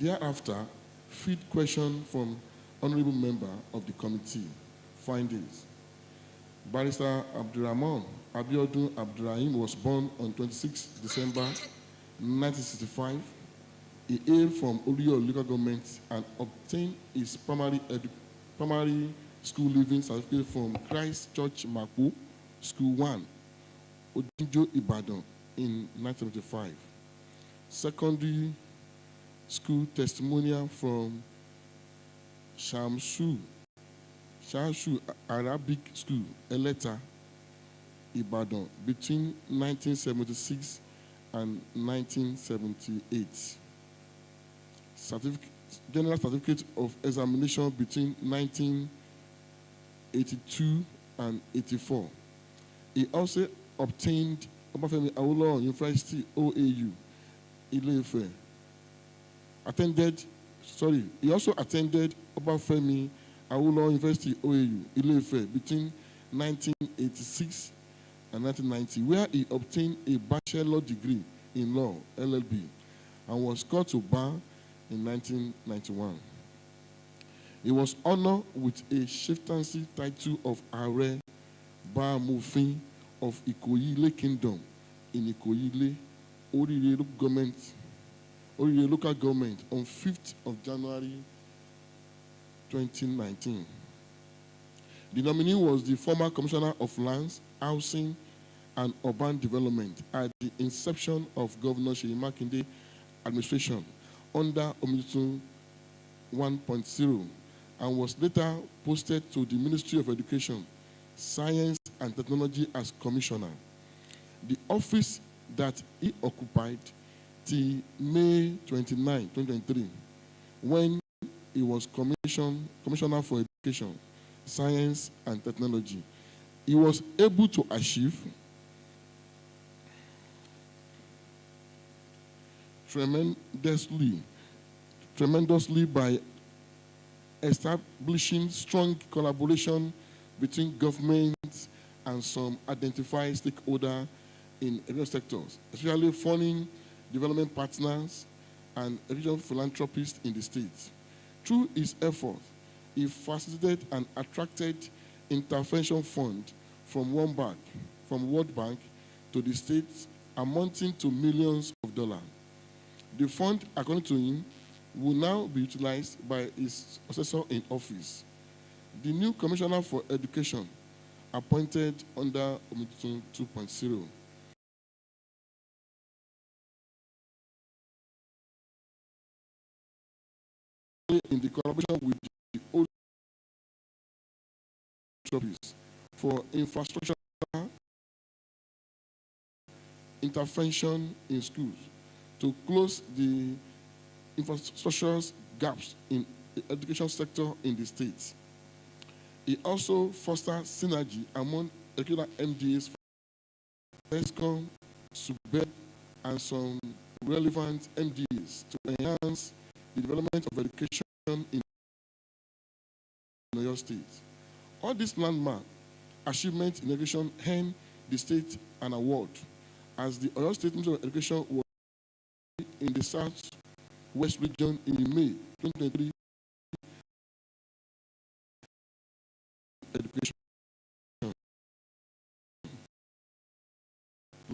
thereafter field questions from honorable member of the committee. Findings. Barrister Abdurrahman Abiodun Abdurrahim was born on 26 December 1965, he hailed from Oluyo local government and obtained his primary school leaving certificate from Christ Church Mapo, School 1, Odinjo, Ibadan, in 1975. Secondary school testimonial from Shamsu Arabic School, Eleta, Ibadan, between 1976 and 1978. General certificate of examination between 1982 and 84. He also obtained Obafemi Awolowo University, OAU, Ile-Ife. He also attended Obafemi Awolowo University, OAU, Ile-Ife, between 1986 and 1990, where he obtained a bachelor degree in law, LLB, and was called to bar in 1991. He was honored with a chieftaincy title of Are Ba Mufin of Ikoyi-Ile Kingdom in Ikoyi-Ile, Orire local government on 5th of January 2019. The nominee was the former Commissioner of Lands, Housing, and Urban Development at the inception of Governor Seyi Makinde administration under Omnibus 1.0 and was later posted to the Ministry of Education, Science and Technology as Commissioner. The office that he occupied till May 29, 2023, when he was Commissioner for Education, Science and Technology. He was able to achieve tremendously by establishing strong collaboration between governments and some identified stakeholders in various sectors, especially foreign development partners and regional philanthropists in the state. Through his effort, he facilitated and attracted intervention fund from World Bank to the states, amounting to millions of dollars. The fund, according to him, will now be utilized by his successor in office. The new Commissioner for Education, appointed under Omnibus 2.0, in the collaboration with the old philanthropists for infrastructure intervention in schools to close the infrastructure gaps in the education sector in the state. It also fosters synergy among educational MDAs, ESCOM, SUBEB, and some relevant MDAs to enhance the development of education in Oyo State. All these landmark achievements in education earned the state an award, as the Oyo State Ministry of Education was in the South-West region in May 2023 education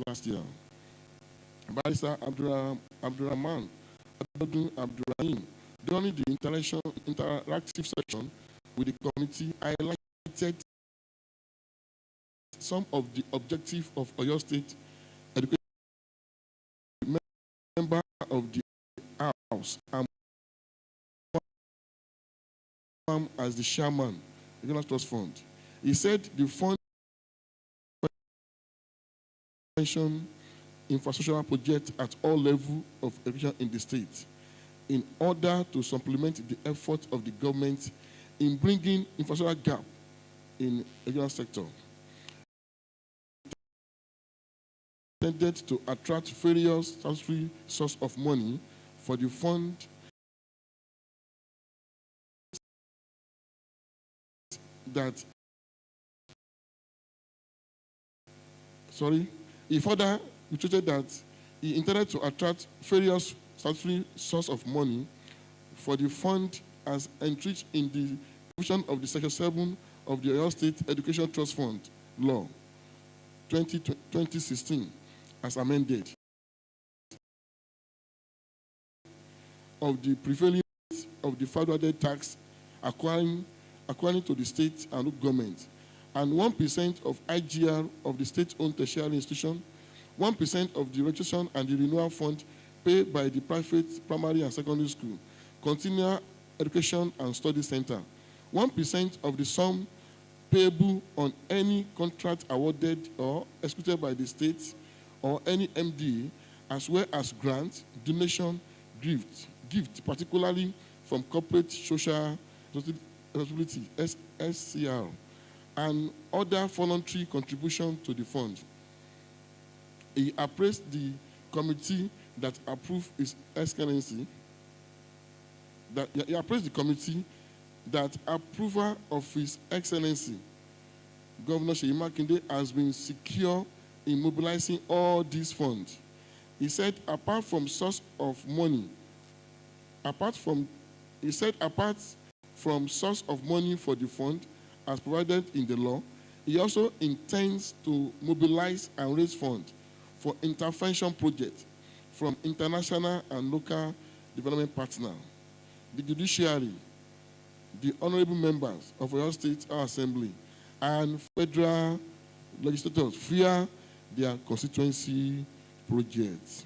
last year. Barrister Abdurrahman Abdurrahim, during the interactive session with the committee, highlighted some of the objectives of Oyo State Education. Member of the House and as the chairman, Regional Trust Fund. He said the fund infrastructure projects at all levels of education in the state in order to supplement the effort of the government in bringing infrastructure gap in the education sector. Intended to attract various statutory sources of money for the fund that he further reiterated that he intended to attract various statutory sources of money for the fund as entrenched in the provision of the Section 7 of the Oyo State Education Trust Fund Law 2016 as amended. of the prevailing rate of the value-added tax acquiring to the state and local government, and 1% of IGR of the state-owned tertiary institution, 1% of the registration and the renewal fund paid by the private primary and secondary school, continuing education and study center, 1% of the sum payable on any contract awarded or executed by the state or any MDA, as well as grant, donation, gift, particularly from corporate social responsibility, SCR, and other voluntary contribution to the fund. He appraised the committee that approved His Excellency, he appraised the committee that approval of His Excellency, Governor Seyi Makinde, has been secure in mobilizing all these funds. He said, apart from source of money for the fund as provided in the law, he also intends to mobilize and raise funds for intervention projects from international and local development partners. The judiciary, the honorable members of Oyo State Assembly, and federal legislators via their constituency projects.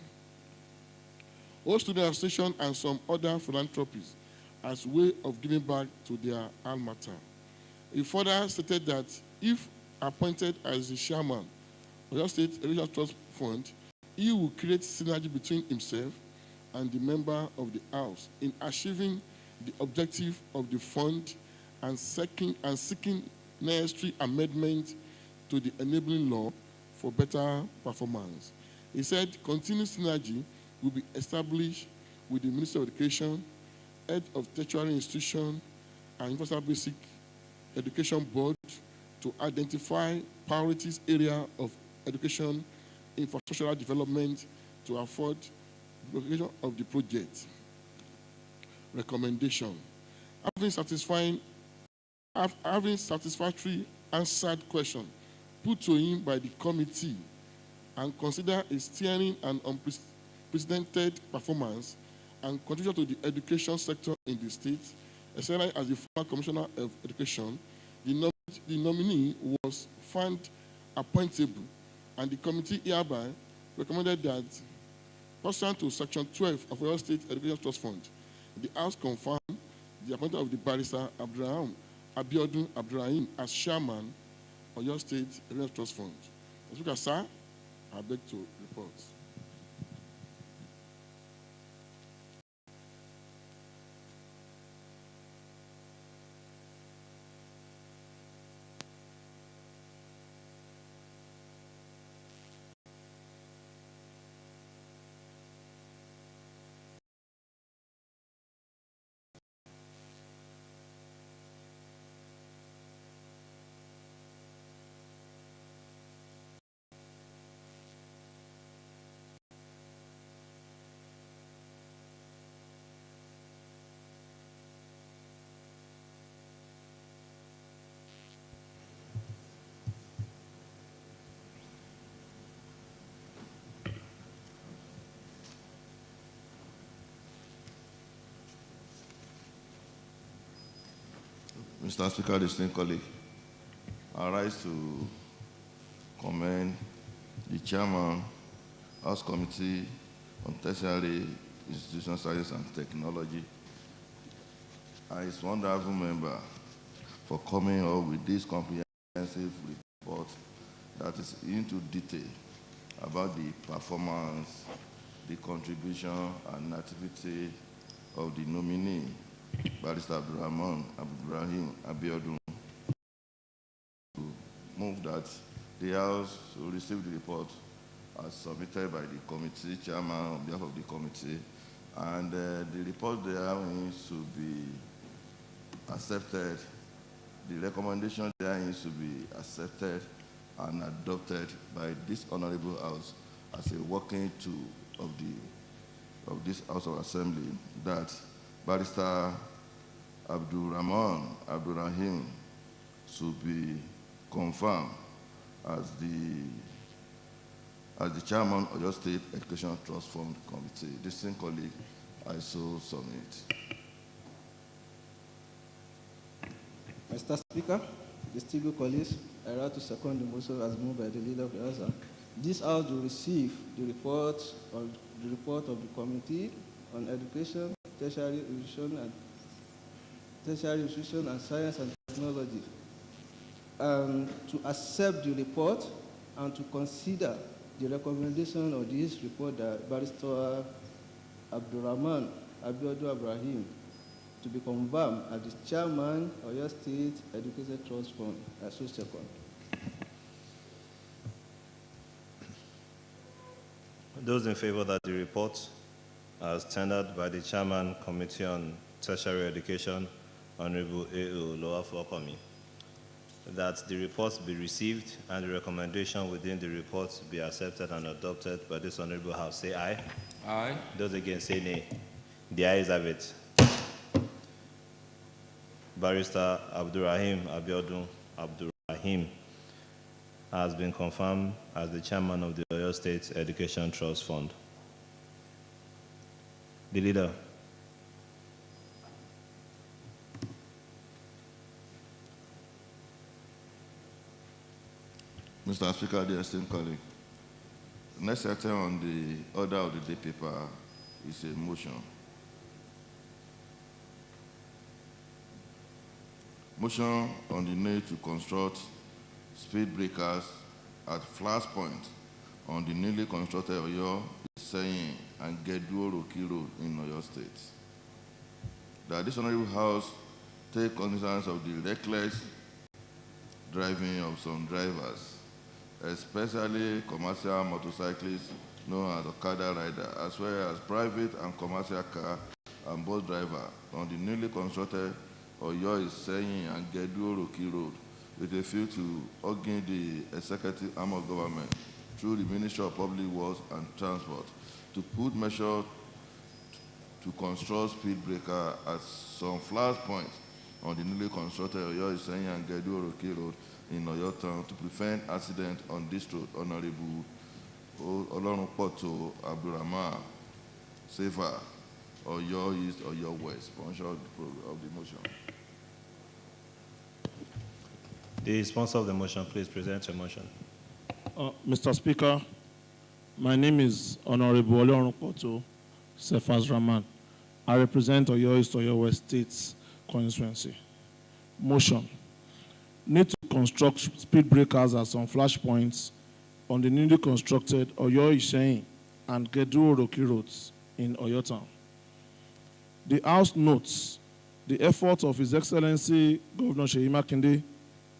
All student associations and some other philanthropies as a way of giving back to their alma mater. He further stated that if appointed as the chairman of Oyo State Regional Trust Fund, he will create synergy between himself and the member of the House in achieving the objective of the fund and seeking necessary amendment to the enabling law for better performance. He said continued synergy will be established with the Minister of Education, Head of Tertiary Institution, and Universal Basic Education Board to identify priorities area of education infrastructural development to afford the implementation of the project. Recommendation. Having satisfactory answered question put to him by the committee and consider a steering and unprecedented performance and contribution to the education sector in the state, especially as the former Commissioner of Education, the nominee was found appointable, and the committee hereby recommended that, pursuant to Section 12 of Oyo State Education Trust Fund, the House confirmed the appointment of the barrister Abiodun Abdurrahim as chairman of Oyo State Education Trust Fund. Speaker, sir, I beg to report. Mr. Speaker, distinguished colleague, I rise to commend the chairman, House Committee on Tertiary Institutional Science and Technology, and his wonderful member for coming up with this comprehensive report that is into detail about the performance, the contribution and activity of the nominee, Barrister Abdurrahim Abiodun, to move that the House will receive the report as submitted by the committee, chairman on behalf of the committee, and the report therein should be accepted. The recommendation therein should be accepted and adopted by this honorable House as a working tool of this House of Assembly, that Barrister Abdurrahim should be confirmed as the chairman of your State Education Trust Fund Committee. Distinguished colleague, I so submit. Mr. Speaker, distinguished colleagues, I write to second the motion as moved by the leader of the House. This House will receive the report of the Committee on Education, Tertiary Education and Science and Technology, to accept the report and to consider the recommendation of this report that Barrister Abdurrahman Abiodun Ibrahim to be confirmed as the chairman of your State Education Trust Fund. I so second. Those in favor that the report as tendered by the Chairman, Committee on Tertiary Education, Honorable A.O. Loafokomi, that the report be received and the recommendation within the report be accepted and adopted by this Honorable House, say aye. Aye. Those against say nay. The ayes have it. Barrister Abdurrahim Abiodun Abdurrahim has been confirmed as the chairman of the Oyo State Education Trust Fund. The leader. Mr. Speaker, dear esteemed colleague, the next item on the order of the day paper is a motion. Motion on the need to construct speed breakers at flash point on the newly constructed Oyo, Iseyin, and Gedu-Oroki Road in Oyo State. That this Honorable House take cognizance of the reckless driving of some drivers, especially commercial motorcyclists known as Okada rider, as well as private and commercial car and bus driver on the newly constructed Oyo, Iseyin, and Gedu-Oroki Road, with a view to urging the executive arm of government through the Ministry of Public Works and Transport to put measures to construct speed breaker at some flash points on the newly constructed Oyo, Iseyin, and Gedu-Oroki Road in Oyo Town to prevent accident on this road. Honorable Olorunpoto Abdurrahman Sefa, Oyo East, Oyo West, sponsor of the motion. The sponsor of the motion, please present your motion. Mr. Speaker, my name is Honorable Olorunpoto Sefa Rahman. I represent Oyo East, Oyo West States constituency. Motion. Need to construct speed breakers at some flash points on the newly constructed Oyo, Iseyin, and Gedu-Oroki roads in Oyo Town. The House notes the effort of His Excellency Governor Seyi Makinde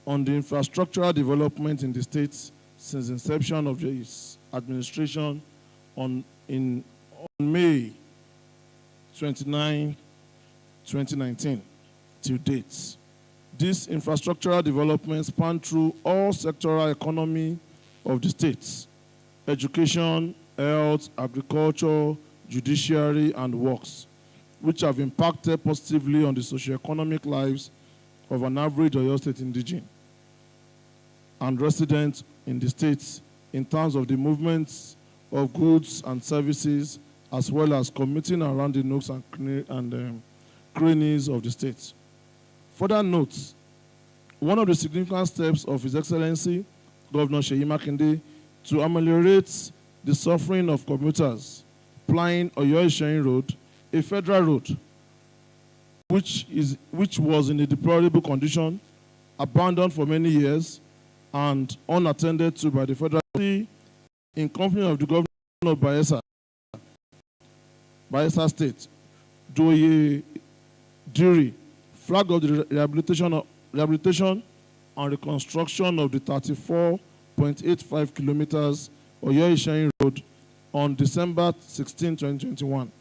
on the infrastructural development in the state since the inception of his administration on May 29, 2019 to date. This infrastructural development span through all sectoral economy of the states: education, health, agriculture, judiciary, and works, which have impacted positively on the socio-economic lives of an average Oyo State indigene and residents in the states in terms of the movements of goods and services, as well as commuting around the nooks and crannies of the state. Further notes, one of the significant steps of His Excellency Governor Seyi Makinde to ameliorate the suffering of commuters plying Oyo Iseyin Road, a federal road, which was in a deplorable condition, abandoned for many years, and unattended to by the federal in company of the governor of Bayelsa State, Doye Diri, flag of the rehabilitation and reconstruction of the 34.85 kilometers Oyo Iseyin Road on December 16, 2021.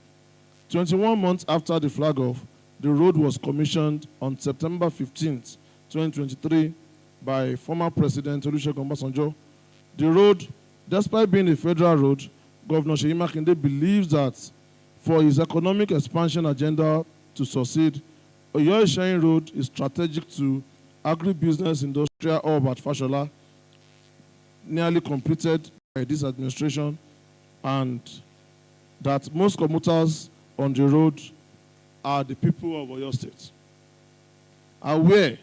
21 months after the flag off, the road was commissioned on September 15, 2023 by former President Olusegun Obasanjo. The road, despite being a federal road, Governor Seyi Makinde believes that for his economic expansion agenda to succeed, Oyo Iseyin Road is strategic to agribusiness industrial hub at Fashola, nearly completed by this administration, and that most commuters on the road are the people of Oyo State. Aware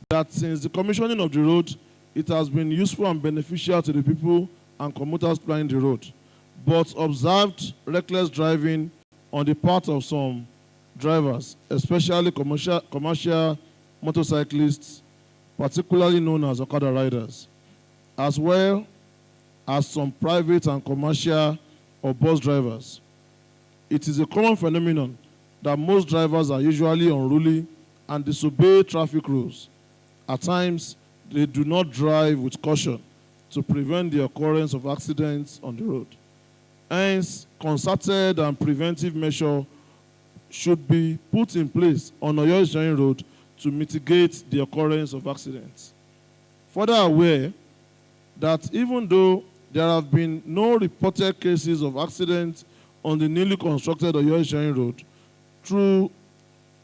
that since the commissioning of the road, it has been useful and beneficial to the people and commuters plying the road, but observed reckless driving on the part of some drivers, especially commercial motorcyclists, particularly known as Okada riders, as well as some private and commercial or bus drivers. It is a common phenomenon that most drivers are usually unruly and disobey traffic rules. At times, they do not drive with caution to prevent the occurrence of accidents on the road. Hence, concerted and preventive measures should be put in place on Oyo Ishayin Road to mitigate the occurrence of accidents. Further aware that even though there have been no reported cases of accidents on the newly constructed Oyo Ishayin Road through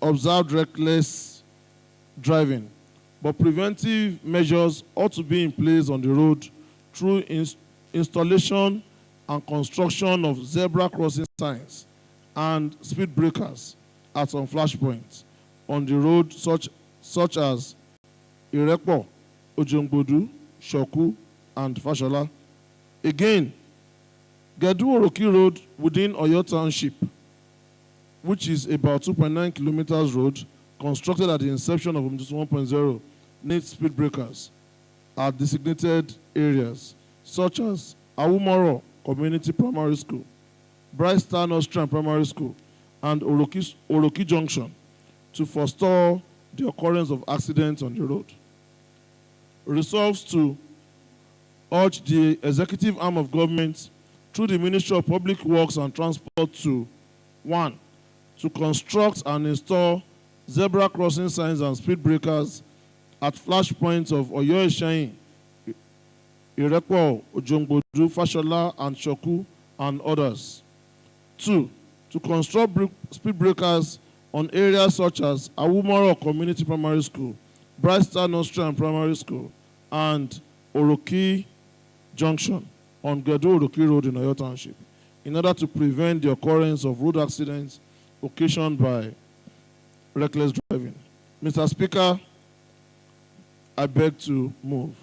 observed reckless driving, but preventive measures ought to be in place on the road through installation and construction of zebra crossing signs and speed breakers at some flashpoints on the road such as Irepo, Ojongbodu, Shoku, and Fashola. Again, Gedu-Oroki Road within Oyo Township, which is about 2.9 kilometers road, constructed at the inception of 1.0, needs speed breakers at designated areas such as Awumoro Community Primary School, Bright Star Nostrum Primary School, and Oroki Junction to forestall the occurrence of accidents on the road. Resolves to urge the executive arm of government through the Ministry of Public Works and Transport to 1. To construct and install zebra crossing signs and speed breakers at flashpoints of Oyo Ishayin, Irepo, Ojongbodu, Fashola, and Shoku, and others. 2. To construct speed breakers on areas such as Awumoro Community Primary School, Bright Star Nostrum Primary School, and Oroki Junction on Gedu-Oroki Road in Oyo Township, in order to prevent the occurrence of road accidents occasioned by reckless driving. Mr. Speaker, I beg to move.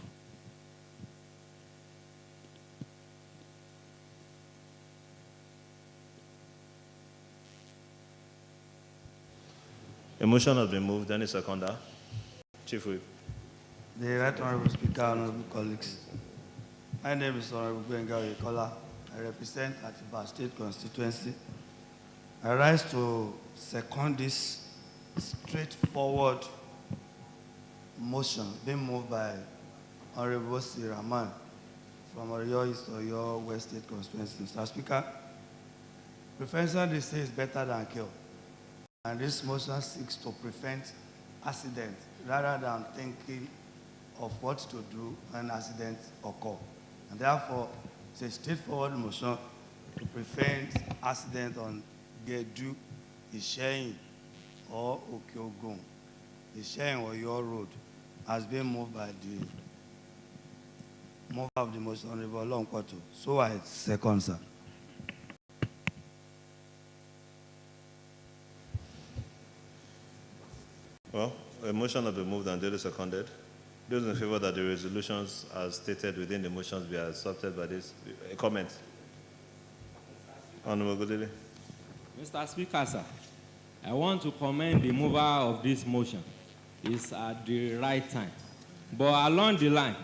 A motion has been moved. Any seconder? Chief Whip. The Right Honorable Speaker, honorable colleagues. My name is Honorable Gbenga Oyekola. I represent Atiba State Constituency. I rise to second this straightforward motion being moved by Honorable C. Rahman from Oyo East Oyo West State Constituency. Mr. Speaker, prevention, they say, is better than cure. And this motion seeks to prevent accidents rather than thinking of what to do when accidents occur. And therefore, it's a straightforward motion to prevent accidents on Gedu, Ishayin, or Okiogun. Ishayin or your road has been moved by the mover of the motion, Honorable Longkwato. So I second, sir. Well, a motion has been moved and duly seconded. Those in favor that the resolutions as stated within the motions be accepted by this. A comment? Honorable Godele. Mr. Speaker, sir, I want to commend the mover of this motion. It's at the right time. But along the line,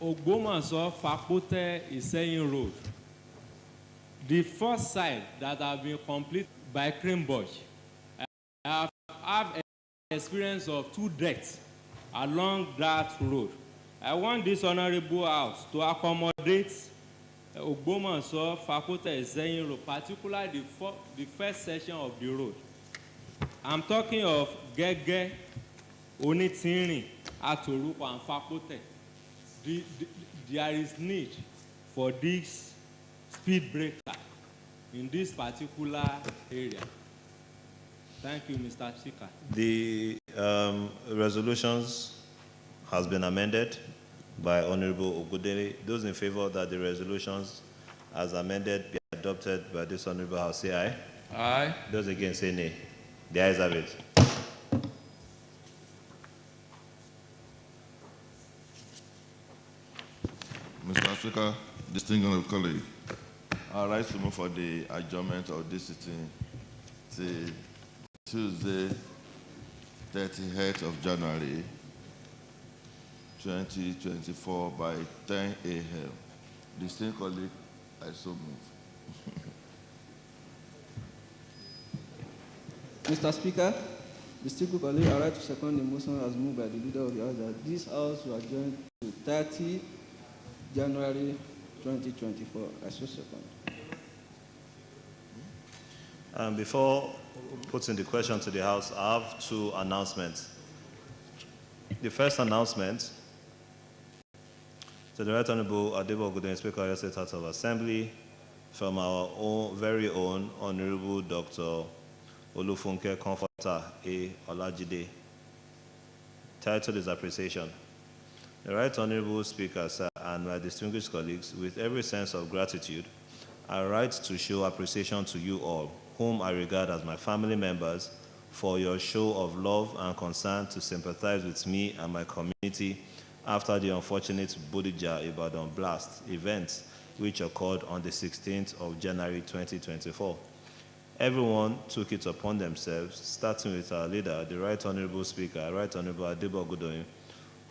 Ogbomoso Fakote Iseyin Road, the first side that have been completed by Crimbush, I have experience of 2 deaths along that road. I want this honorable house to accommodate Ogbomoso Fakote Iseyin Road, particularly the first section of the road. I'm talking of Gege, Onitirin, Atoruko, and Fakote. There is need for this speed breaker in this particular area. Thank you, Mr. Speaker. The resolutions has been amended by Honorable Ogudele. Those in favor that the resolutions as amended be adopted by this honorable House, say aye. Aye. Those against say nay. The ayes have it. Mr. Speaker, distinguished colleague, I rise to move for the adjournment of this sitting till Tuesday, 30th of January, 2024 by 10 a.m. Distinguished colleague, I so move. Mr. Speaker, distinguished colleague, I rise to second the motion as moved by the leader of the House that this House will adjourn to 30 January 2024. I so second. Before putting the question to the House, I have two announcements. The first announcement to the Right Honorable Adebo Ogundoyin, Speaker of the State House of Assembly, from our own, very own Honorable Dr. Olufunke Comforter A. Olajide. Title is Appreciation. The Right Honorable Speaker, sir, and my distinguished colleagues, with every sense of gratitude, I write to show appreciation to you all, whom I regard as my family members, for your show of love and concern to sympathize with me and my community after the unfortunate Bodija Ibadan blast event, which occurred on the 16th of January 2024. Everyone took it upon themselves, starting with our leader, the Right Honorable Speaker, Right Honorable Adebo Ogundoyin,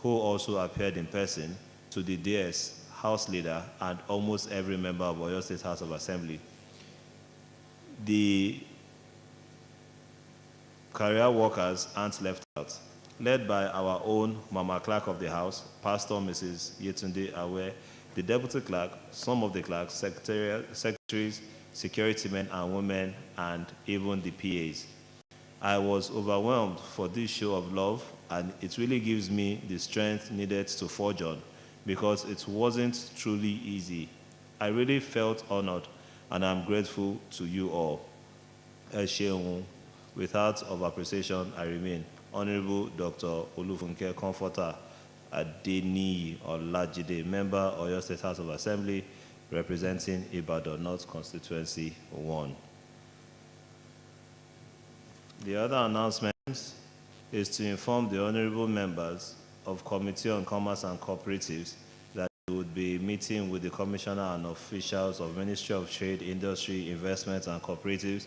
who also appeared in person, to the DS, House Leader, and almost every member of Oyo State House of Assembly. The career workers aren't left out, led by our own Mama Clerk of the House, Pastor Mrs. Yetunde Awe, the Deputy Clerk, some of the clerks, secretaries, security men and women, and even the PAs. I was overwhelmed for this show of love, and it really gives me the strength needed to forge on, because it wasn't truly easy. I really felt honored, and I'm grateful to you all. With hearts of appreciation, I remain Honorable Dr. Olufunke Comforter Adeniyi Olajide, member of Oyo State House of Assembly, representing Ibadan North Constituency 1. The other announcement is to inform the honorable members of Committee on Commerce and Cooperatives that they would be meeting with the Commissioner and officials of Ministry of Trade, Industry, Investment and Cooperatives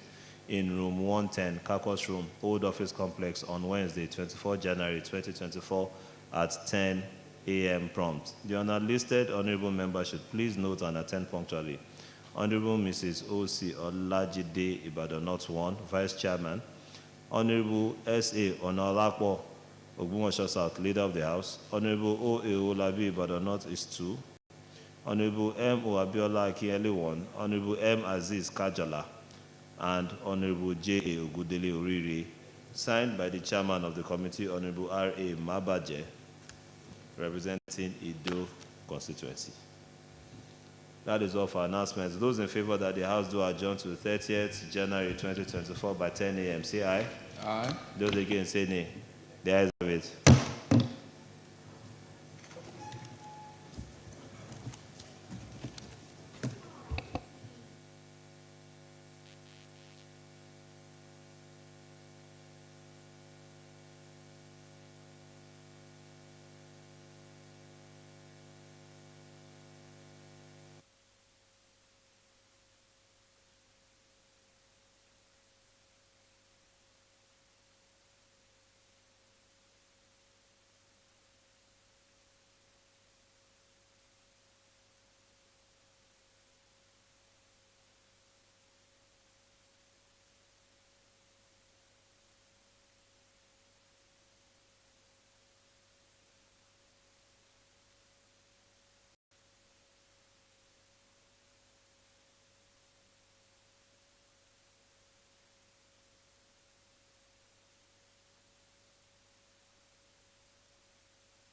in room 110, Kakos Room, Old Office Complex on Wednesday, 24 January 2024 at 10 a.m. prompt. The unlisted honorable member should please note and attend punctually. Honorable Mrs. O.C. Olajide Ibadan North 1, Vice Chairman. Honorable S.A. Onolapo Ogbomosho South, Leader of the House. Honorable O.A. Olabi Ibadan North is 2. Honorable M. O. Abiola Akinyele 1. Honorable M. Aziz Kajala. And Honorable J. A. Ogudele Oriri, signed by the Chairman of the Committee, Honorable R. A. Mabaje, representing Ido constituency. That is all for announcements. Those in favor that the House do adjourn to the 30th January 2024 by 10 a.m. say aye. Aye. Those against say nay. The ayes have it.